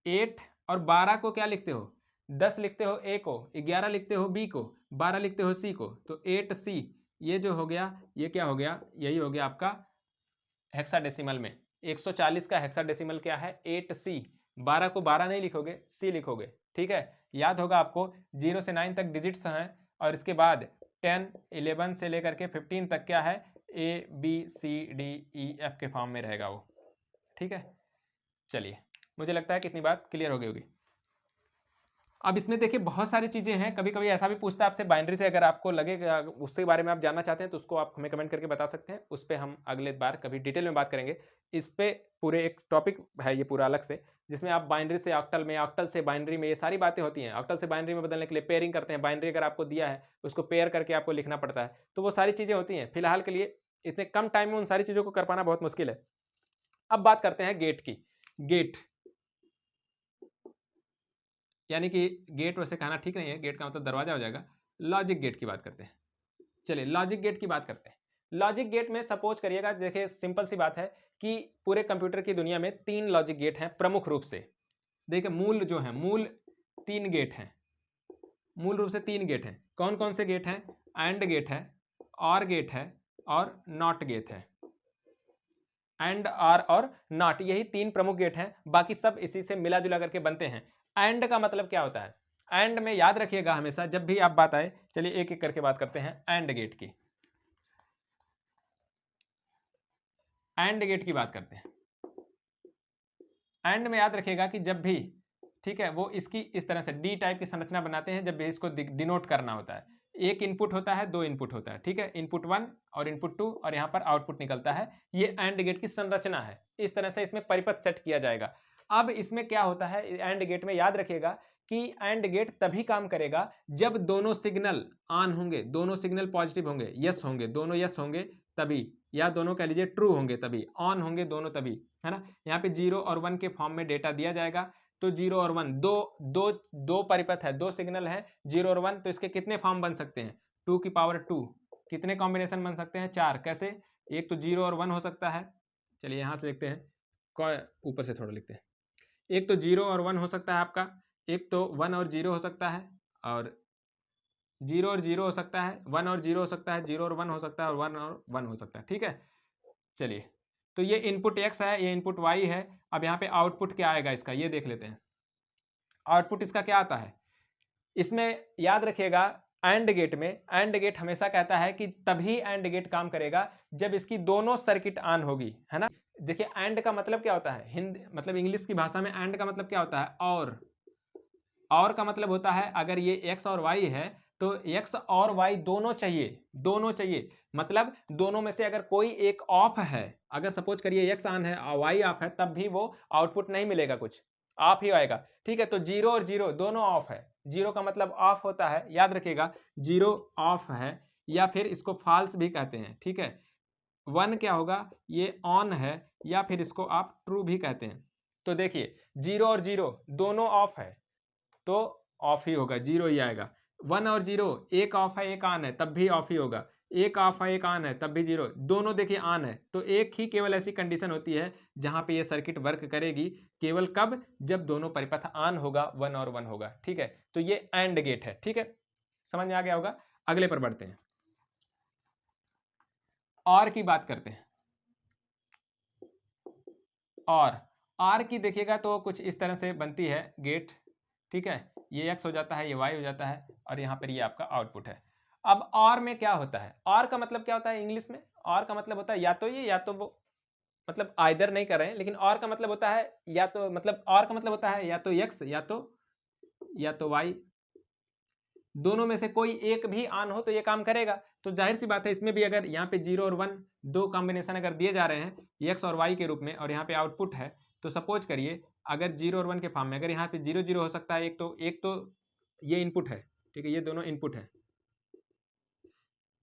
8 और 12 को क्या लिखते हो, 10 लिखते हो ए को, 11 लिखते हो बी को, 12 लिखते हो सी को, तो 8C ये जो हो गया, ये क्या हो गया, यही हो गया आपका हेक्साडेसिमल में। 140 का हेक्साडेसिमल क्या है, 8C। 12 को 12 नहीं लिखोगे, सी लिखोगे, ठीक है। याद होगा आपको 0 से 9 तक डिजिट्स हैं, और इसके बाद 10 11 से लेकर के 15 तक क्या है, ABCDEF के फॉर्म में रहेगा वो, ठीक है। चलिए मुझे लगता है कि इतनी बात क्लियर हो गई होगी। अब इसमें देखिए बहुत सारी चीज़ें हैं, कभी कभी ऐसा भी पूछता है आपसे बाइनरी से, अगर आपको लगे उसके बारे में आप जानना चाहते हैं तो उसको आप हमें कमेंट करके बता सकते हैं, उस पर हम अगले बार कभी डिटेल में बात करेंगे। इस पे पूरे एक टॉपिक है ये पूरा अलग से, जिसमें आप बाइनरी से ऑक्टल में, ऑक्टल से बाइनरी में, ये सारी बातें होती हैं। ऑक्टल से बाइनरी में बदलने के लिए पेयरिंग करते हैं, बाइनरी अगर आपको दिया है उसको पेयर करके आपको लिखना पड़ता है, तो वो सारी चीज़ें होती हैं। फिलहाल के लिए इतने कम टाइम में उन सारी चीज़ों को कर पाना बहुत मुश्किल है। अब बात करते हैं गेट की। गेट यानी कि गेट वैसे कहना ठीक नहीं है, गेट का मतलब दरवाजा हो जाएगा। लॉजिक गेट की बात करते हैं। चलिए लॉजिक गेट की बात करते हैं। लॉजिक गेट में सपोज करिएगा, देखिए सिंपल सी बात है कि पूरे कंप्यूटर की दुनिया में 3 लॉजिक गेट हैं प्रमुख रूप से। देखिए मूल जो है, मूल 3 गेट हैं, मूल रूप से 3 गेट हैं। कौन कौन से गेट हैं, एंड गेट है, और गेट है, और नॉट गेट है। एंड, आर और नॉट, यही 3 प्रमुख गेट हैं, बाकी सब इसी से मिला जुला करके बनते हैं। एंड का मतलब क्या होता है, एंड में याद रखिएगा हमेशा जब भी आप बात आए, चलिए एक एक करके बात करते हैं एंड गेट की। एंड गेट की बात करते हैं। एंड में याद रखिएगा कि जब भी, ठीक है, वो इसकी इस तरह से डी टाइप की संरचना बनाते हैं जब भी इसको डिनोट करना होता है। एक इनपुट होता है, 2 इनपुट होता है, ठीक है, इनपुट 1 और इनपुट 2, और यहाँ पर आउटपुट निकलता है। ये एंड गेट की संरचना है। इस तरह से इसमें परिपथ सेट किया जाएगा। अब इसमें क्या होता है एंड गेट में, याद रखिएगा कि एंड गेट तभी काम करेगा जब दोनों सिग्नल ऑन होंगे, दोनों सिग्नल पॉजिटिव होंगे, यस होंगे, दोनों यस होंगे तभी, या दोनों कह लीजिए ट्रू होंगे तभी, ऑन होंगे दोनों तभी, है ना। यहाँ पे 0 और 1 के फॉर्म में डेटा दिया जाएगा। तो 0 और 1 दो परिपथ है, 2 सिग्नल है 0 और 1, तो इसके कितने फॉर्म बन सकते हैं, 2 की पावर 2, कितने कॉम्बिनेशन बन सकते हैं, 4। कैसे, एक तो 0 और 1 हो सकता है, चलिए यहाँ से लिखते हैं, ऊपर से थोड़ा लिखते हैं। एक तो 0 और 1 हो सकता है आपका, एक तो 1 और 0 हो सकता है, और 0 और 0 हो सकता है, 1 और 0 हो सकता है, 0 और 1 हो सकता है, और 1 और 1 हो सकता है, ठीक है। चलिए तो ये इनपुट x है, ये इनपुट y है। अब यहाँ पे आउटपुट क्या आएगा इसका, ये देख लेते हैं। आउटपुट इसका क्या आता है, इसमें याद रखिएगा एंड गेट में, एंड गेट हमेशा कहता है कि तभी एंड गेट काम करेगा जब इसकी दोनों सर्किट ऑन होगी, है ना। देखिए एंड का मतलब क्या होता है, हिंदी मतलब इंग्लिश की भाषा में एंड का मतलब क्या होता है, और का मतलब होता है अगर ये x और y है तो x और y दोनों चाहिए, दोनों चाहिए। मतलब दोनों में से अगर कोई एक ऑफ है, अगर सपोज करिए x ऑन है और y ऑफ है, तब भी वो आउटपुट नहीं मिलेगा, कुछ ऑफ ही आएगा, ठीक है। तो 0 और 0 दोनों ऑफ है, 0 का मतलब ऑफ होता है, याद रखिएगा 0 ऑफ है, या फिर इसको फॉल्स भी कहते हैं, ठीक है। 1 क्या होगा, ये ऑन है, या फिर इसको आप ट्रू भी कहते हैं। तो देखिए 0 और 0 दोनों ऑफ है तो ऑफ ही होगा, 0 ही आएगा। 1 और 0, एक ऑफ है एक ऑन है तब भी ऑफ ही होगा, एक ऑफ है एक ऑन है तब भी 0, दोनों देखिए ऑन है। तो एक ही केवल ऐसी कंडीशन होती है जहां पे ये सर्किट वर्क करेगी, केवल कब, जब दोनों परिपथ ऑन होगा, 1 और 1 होगा, ठीक है। तो ये एंड गेट है, ठीक है, समझ में आ गया होगा। अगले पर बढ़ते हैं, और की बात करते हैं। और आर की देखिएगा तो कुछ इस तरह से बनती है गेट, ठीक है। ये x हो जाता है, ये y हो जाता है, और यहाँ पर ये आपका आउटपुट है। अब और में क्या होता है, और का मतलब क्या होता है इंग्लिश में, और का मतलब होता है या तो ये या तो वो, मतलब आइदर नहीं कर रहे हैं, लेकिन और का मतलब होता है या तो, मतलब और का मतलब होता है या तो x या तो y, दोनों में से कोई एक भी ऑन हो तो ये काम करेगा। तो जाहिर सी बात है इसमें भी अगर यहाँ पे 0 और 1 दो कॉम्बिनेशन अगर दिए जा रहे हैं x और y के रूप में, और यहाँ पे आउटपुट है, तो सपोज करिए अगर 0 और 1 के फॉर्म में, अगर यहाँ पे 0 0 हो सकता है, एक तो ये इनपुट है, ठीक है, ये दोनों इनपुट है,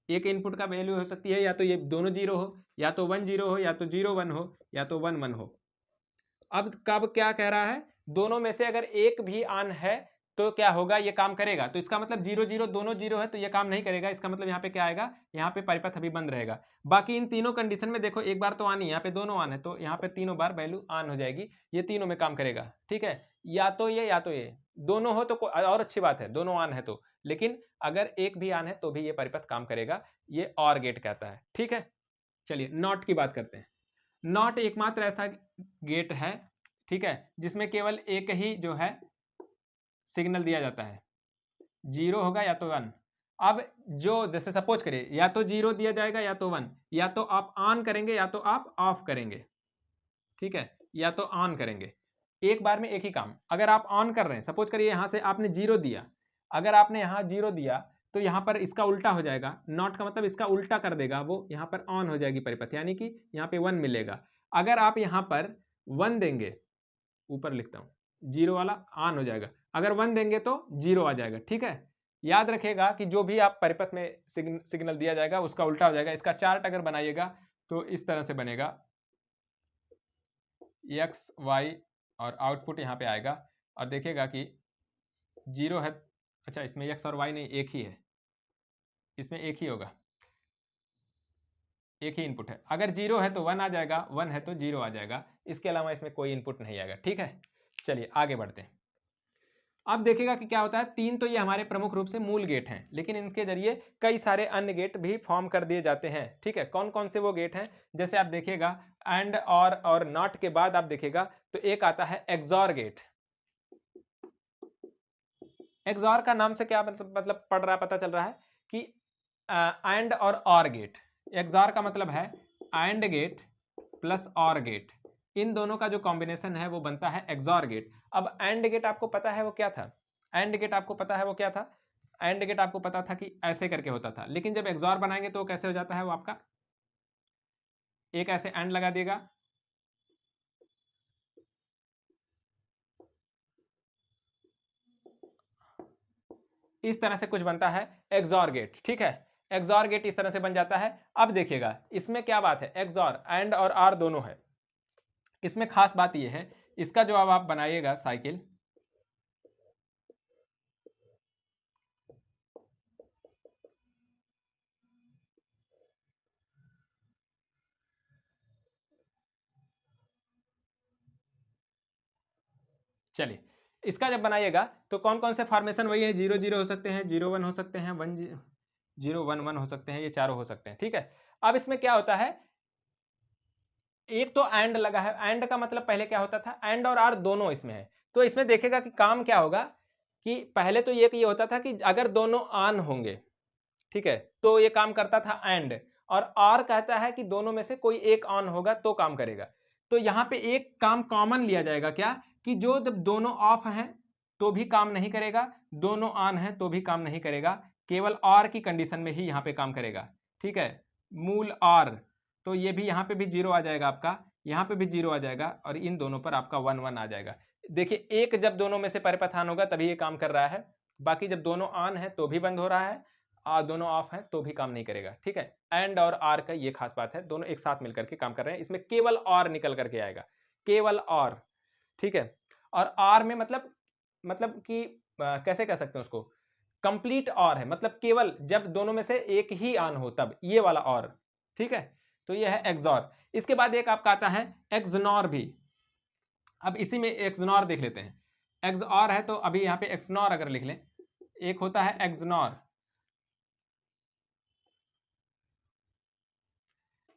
एक इनपुट का वैल्यू हो सकती है या तो ये दोनों जीरो हो, या तो 1 0 हो, या तो 0 1 हो, या तो 1 1 हो। अब कब क्या कह रहा है, दोनों में से अगर एक भी ऑन है तो क्या होगा, ये काम करेगा। तो इसका मतलब 0 0 दोनों जीरो है तो ये काम नहीं करेगा। इसका मतलब यहाँ पे क्या आएगा, यहाँ पे परिपथ अभी बंद रहेगा। बाकी इन तीनों कंडीशन में देखो, एक बार तो ऑन ही, यहाँ पे दोनों ऑन है तो यहाँ पे तीनों बार वैल्यू ऑन हो जाएगी, ये तीनों में काम करेगा। ठीक है, या तो ये या तो ये, दोनों हो तो और अच्छी बात है, दोनों ऑन है तो। लेकिन अगर एक भी ऑन है तो भी ये परिपथ काम करेगा, ये और गेट कहता है। ठीक है, चलिए नॉट की बात करते हैं। नॉट एकमात्र ऐसा गेट है, ठीक है, जिसमें केवल एक ही जो है सिग्नल दिया जाता है, जीरो होगा या तो 1। अब जो जैसे सपोज करिए, या तो जीरो दिया जाएगा या तो 1, या तो आप ऑन करेंगे या तो आप ऑफ करेंगे। ठीक है, या तो ऑन करेंगे, एक बार में एक ही काम। अगर आप ऑन कर रहे हैं, सपोज करिए यहां से आपने जीरो दिया, अगर आपने यहां जीरो दिया तो यहां पर इसका उल्टा हो जाएगा, नॉट का मतलब इसका उल्टा कर देगा, वो यहां पर ऑन हो जाएगी परिपथ, यानी कि यहां पे 1 मिलेगा। अगर आप यहां पर 1 देंगे, ऊपर लिखता हूं, जीरो वाला ऑन हो जाएगा, अगर 1 देंगे तो जीरो आ जाएगा। ठीक है, याद रखिएगा कि जो भी आप परिपथ में सिग्नल दिया जाएगा उसका उल्टा हो जाएगा। इसका चार्ट अगर बनाइएगा तो इस तरह से बनेगा, एक्स वाई और आउटपुट यहाँ पे आएगा, और देखिएगा कि जीरो है, अच्छा इसमें एक्स और वाई नहीं, एक ही है, इसमें एक ही होगा, एक ही इनपुट है। अगर जीरो है तो 1 आ जाएगा, 1 है तो जीरो आ जाएगा, इसके अलावा इसमें कोई इनपुट नहीं आएगा। ठीक है, चलिए आगे बढ़ते हैं। अब देखिएगा कि क्या होता है, तीन तो ये हमारे प्रमुख रूप से मूल गेट हैं, लेकिन इनके जरिए कई सारे अन्य गेट भी फॉर्म कर दिए जाते हैं। ठीक है, कौन कौन से वो गेट हैं, जैसे आप देखिएगा एंड और नॉट के बाद आप देखिएगा तो एक आता है एक्सॉर गेट। एक्सॉर का नाम से क्या मतलब पढ़ रहा है, पता चल रहा है कि एंड और गेट। एक्सॉर का मतलब है एंड गेट प्लस और गेट, इन दोनों का जो कॉम्बिनेशन है वो बनता है एक्सॉर गेट। अब एंड गेट आपको पता है वो क्या था, एंड गेट आपको पता है वो क्या था, एंड गेट आपको पता था कि ऐसे करके होता था, लेकिन जब एक्सॉर बनाएंगे तो कैसे हो जाता है, वो आपका एक ऐसे एंड लगा देगा, इस तरह से कुछ बनता है एक्सॉर गेट। ठीक है, एक्सॉर गेट इस तरह से बन जाता है। अब देखिएगा इसमें क्या बात है, एक्सॉर एंड और आर दोनों है, इसमें खास बात यह है, इसका जो अब आप बनाइएगा साइकिल, चलिए इसका जब बनाइएगा तो कौन कौन से फॉर्मेशन वही है, 0 0 हो सकते हैं, 0 1 हो सकते हैं, 1 0 1 1 हो सकते हैं, ये चारों हो सकते हैं। ठीक है, अब इसमें क्या होता है, एक तो एंड लगा है, एंड का मतलब पहले क्या होता था, एंड और आर दोनों इसमें है, तो इसमें देखेगा कि काम क्या होगा कि पहले तो ये होता था कि अगर दोनों ऑन होंगे, ठीक है, तो ये काम करता था एंड, और आर कहता है कि दोनों में से कोई एक ऑन होगा तो काम करेगा। तो यहां पे एक काम कॉमन लिया जाएगा, क्या कि जो जब दोनों ऑफ हैं तो भी काम नहीं करेगा, दोनों ऑन है तो भी काम नहीं करेगा, केवल और की कंडीशन में ही यहां पे काम करेगा। ठीक है, मूल और, तो ये भी यहां पे भी जीरो आ जाएगा आपका, यहां पे भी जीरो आ जाएगा, और इन दोनों पर आपका 1 1 आ जाएगा। देखिए एक जब दोनों में से परिपथ ऑन होगा तभी ये काम कर रहा है, बाकी जब दोनों ऑन है तो भी बंद हो रहा है, दोनों ऑफ है तो भी काम नहीं करेगा। ठीक है, एंड और आर का ये खास बात है, दोनों एक साथ मिलकर के काम कर रहे हैं, इसमें केवल और निकल करके आएगा, केवल और। ठीक है, और आर में मतलब कि कैसे कह सकते हैं उसको, कंप्लीट और है, मतलब केवल जब दोनों में से एक ही ऑन हो तब, ये वाला और। ठीक है, तो ये है एक्सॉर। इसके बाद एक आपका आता है एक्सनॉर भी। अब इसी में एक्सनॉर देख लेते हैं, एक्सऑर है तो अभी यहाँ पे एक्सनॉर अगर लिख लें, एक होता है एक्सनॉर,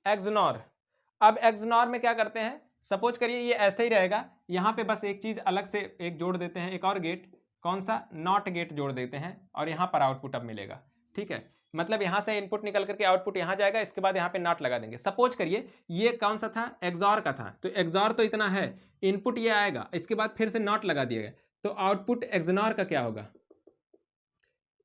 एक्सनॉर। अब एक्सनॉर में क्या करते हैं, सपोज करिए ये ऐसे ही रहेगा, यहां पे बस एक चीज अलग से एक जोड़ देते हैं, एक और गेट, कौन सा, नॉट गेट जोड़ देते हैं, और यहां पर आउटपुट अब मिलेगा। ठीक है, मतलब यहां से इनपुट निकल करके आउटपुट यहां जाएगा, इसके बाद यहां पे नॉट लगा देंगे। सपोज करिए ये कौन सा था, एक्सॉर का था, तो एक्सॉर तो इतना है, इनपुट ये आएगा, इसके बाद फिर से नॉट लगा दिया गया, तो आउटपुट एक्सनॉर का क्या होगा,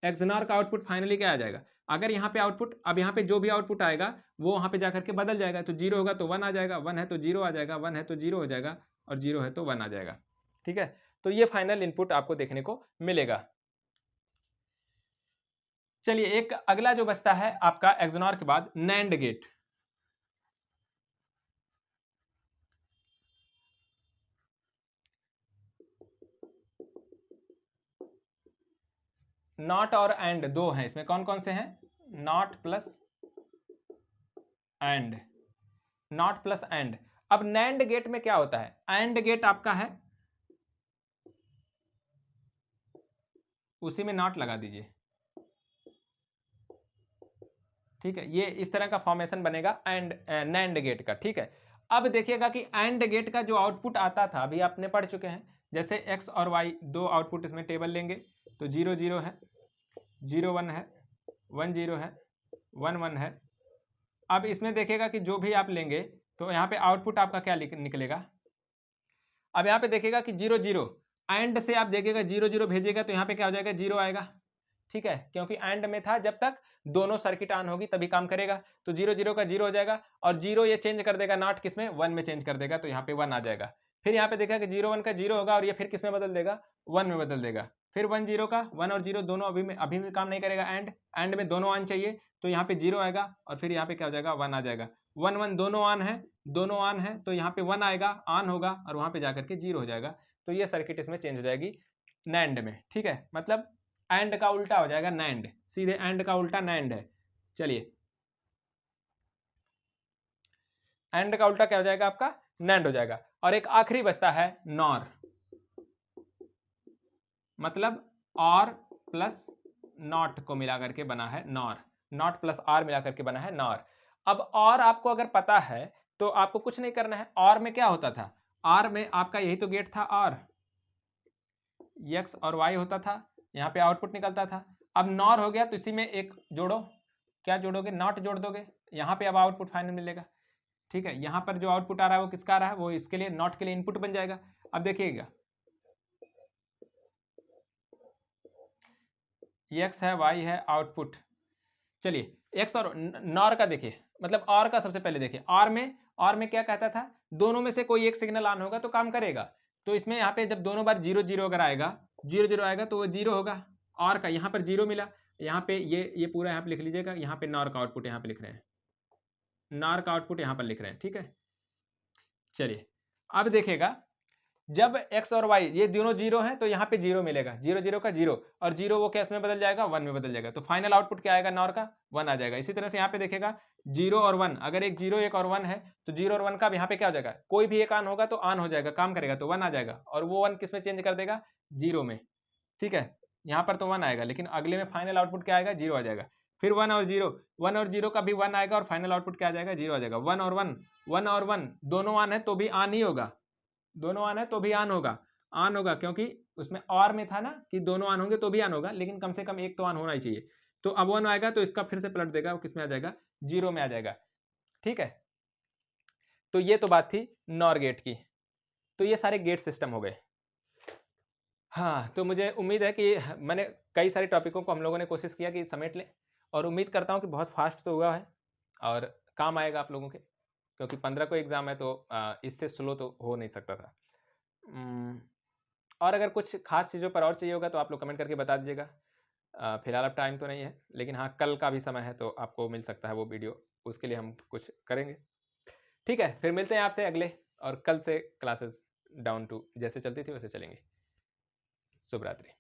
एक्सनॉर का आउटपुट फाइनली क्या आ जाएगा, अगर यहाँ पे आउटपुट, अब यहाँ पे जो भी आउटपुट आएगा वो वहाँ पे जाकर के बदल जाएगा, तो जीरो होगा तो 1 आ जाएगा, 1 है तो जीरो आ जाएगा, 1 है तो जीरो हो जाएगा, और जीरो है तो 1 आ जाएगा। ठीक है, तो ये फाइनल इनपुट आपको देखने को मिलेगा। चलिए एक अगला जो बचता है आपका एक्सोनोर के बाद नैंड गेट। नॉट और एंड दो हैं इसमें, कौन कौन से हैं? Not plus and, not plus and. अब नैंड गेट में क्या होता है? एंड गेट आपका है, उसी में नॉट लगा दीजिए, ठीक है। ये इस तरह का फॉर्मेशन बनेगा एंड नैंड गेट का, ठीक है। अब देखिएगा कि एंड गेट का जो आउटपुट आता था, अभी आपने पढ़ चुके हैं, जैसे एक्स और वाई दो आउटपुट इसमें टेबल लेंगे तो 0 0 है, 0 1 है, 1 0 है, 1 1 है। अब इसमें देखिएगा कि जो भी आप लेंगे तो यहाँ पे आउटपुट आपका क्या निकलेगा। अब यहाँ पे देखिएगा कि 0 0 एंड से आप देखिएगा 0 0 भेजिएगा तो यहाँ पे क्या हो जाएगा? 0 आएगा, ठीक है, क्योंकि एंड में था, जब तक दोनों सर्किट ऑन होगी तभी काम करेगा। तो 0 0 का 0 हो जाएगा और 0 ये चेंज कर देगा नॉट किस में? 1 में चेंज कर देगा, तो यहाँ पे 1 आ जाएगा। फिर यहाँ पे देखा कि 0 1 का 0 होगा और ये फिर किस में बदल देगा? 1 में बदल देगा। फिर 1 0 का 1 और 0 दोनों अभी में काम नहीं करेगा, एंड में दोनों ऑन चाहिए, तो यहाँ पे 0 आएगा और फिर यहाँ पे क्या हो जाएगा? 1 आ जाएगा। 1 1 दोनों ऑन है, दोनों ऑन है, तो यहाँ पे 1 आएगा, ऑन होगा और वहाँ पे जाकर के 0 हो जाएगा। तो ये सर्किट इसमें चेंज हो जाएगी नैंड में, ठीक है। मतलब एंड का उल्टा हो जाएगा नैंड, सीधे एंड का उल्टा नैंड है। चलिए एंड का उल्टा क्या हो जाएगा आपका? नैंड हो जाएगा। और एक आखिरी बचता है नॉर, मतलब और प्लस नॉट को मिला करके बना है नॉर, नॉट प्लस आर मिला करके बना है नॉर। अब और आपको अगर पता है तो आपको कुछ नहीं करना है। और में क्या होता था? आर में आपका यही तो गेट था, और एक्स और वाई होता था, यहाँ पे आउटपुट निकलता था। अब नॉर हो गया तो इसी में एक जोड़ो, क्या जोड़ोगे? नॉट जोड़ दोगे, यहाँ पे अब आउटपुट फाइनल मिलेगा, ठीक है। यहाँ पर जो आउटपुट आ रहा है वो किसका आ रहा है? वो इसके लिए, नॉट के लिए इनपुट बन जाएगा। अब देखिएगा एक्स है, वाई है, आउटपुट। चलिए एक्स और नॉर का देखिए, मतलब और का सबसे पहले देखिए। और में क्या कहता था? दोनों में से कोई एक सिग्नल ऑन होगा तो काम करेगा। तो इसमें यहाँ पे जब दोनों बार 0 0 अगर आएगा, 0 0 आएगा तो वो 0 होगा। और का यहाँ पर 0 मिला, यहाँ पे ये पूरा यहाँ पे लिख लीजिएगा, यहाँ पे नॉर का आउटपुट यहाँ पे लिख रहे हैं, नॉर का आउटपुट यहाँ पर लिख रहे हैं, ठीक है। चलिए अब देखिएगा, जब x और y ये दोनों 0 हैं तो यहाँ पे 0 मिलेगा, 0 0 का 0, और 0 वो कैसे में बदल जाएगा? 1 में बदल जाएगा। तो फाइनल आउटपुट क्या आएगा? नॉर का 1 आ जाएगा। इसी तरह से यहाँ पे देखेगा 0 और 1, अगर एक 0 एक और 1 है तो 0 और 1 का यहाँ पे क्या हो जाएगा? कोई भी एक ऑन होगा तो ऑन हो जाएगा, काम करेगा, तो 1 आ जाएगा, और वो 1 किस में चेंज कर देगा? 0 में, ठीक है। यहाँ पर तो 1 आएगा, लेकिन अगले में फाइनल आउटपुट क्या आएगा? 0 आ जाएगा। फिर 1 और 0, 1 और 0 का भी 1 आएगा और फाइनल आउटपुट क्या आ जाएगा? 0 आ जाएगा। 1 और 1, 1 और 1 दोनों ऑन है तो भी ऑन ही होगा, दोनों ऑन है तो भी ऑन होगा, ऑन होगा, क्योंकि उसमें और में था ना कि दोनों ऑन होंगे तो भी ऑन होगा, लेकिन कम से कम एक तो ऑन होना ही चाहिए। तो अब 1 आएगा तो इसका फिर से पलट देगा, वो किस में आ जाएगा? 0 में आ जाएगा, ठीक है। तो ये तो बात थी नॉर गेट की। तो ये सारे गेट सिस्टम हो गए। हाँ, तो मुझे उम्मीद है कि मैंने कई सारे टॉपिकों को हम लोगों ने कोशिश किया कि समेट लें, और उम्मीद करता हूँ कि बहुत फास्ट तो हुआ है और काम आएगा आप लोगों के, क्योंकि 15 को एग्ज़ाम है तो इससे स्लो तो हो नहीं सकता था। और अगर कुछ खास चीज़ों पर और चाहिए होगा तो आप लोग कमेंट करके बता दीजिएगा। फिलहाल अब टाइम तो नहीं है, लेकिन हाँ कल का भी समय है तो आपको मिल सकता है वो वीडियो, उसके लिए हम कुछ करेंगे, ठीक है। फिर मिलते हैं आपसे अगले, और कल से क्लासेस डाउन टू जैसे चलती थी वैसे चलेंगे। शुभ रात्रि।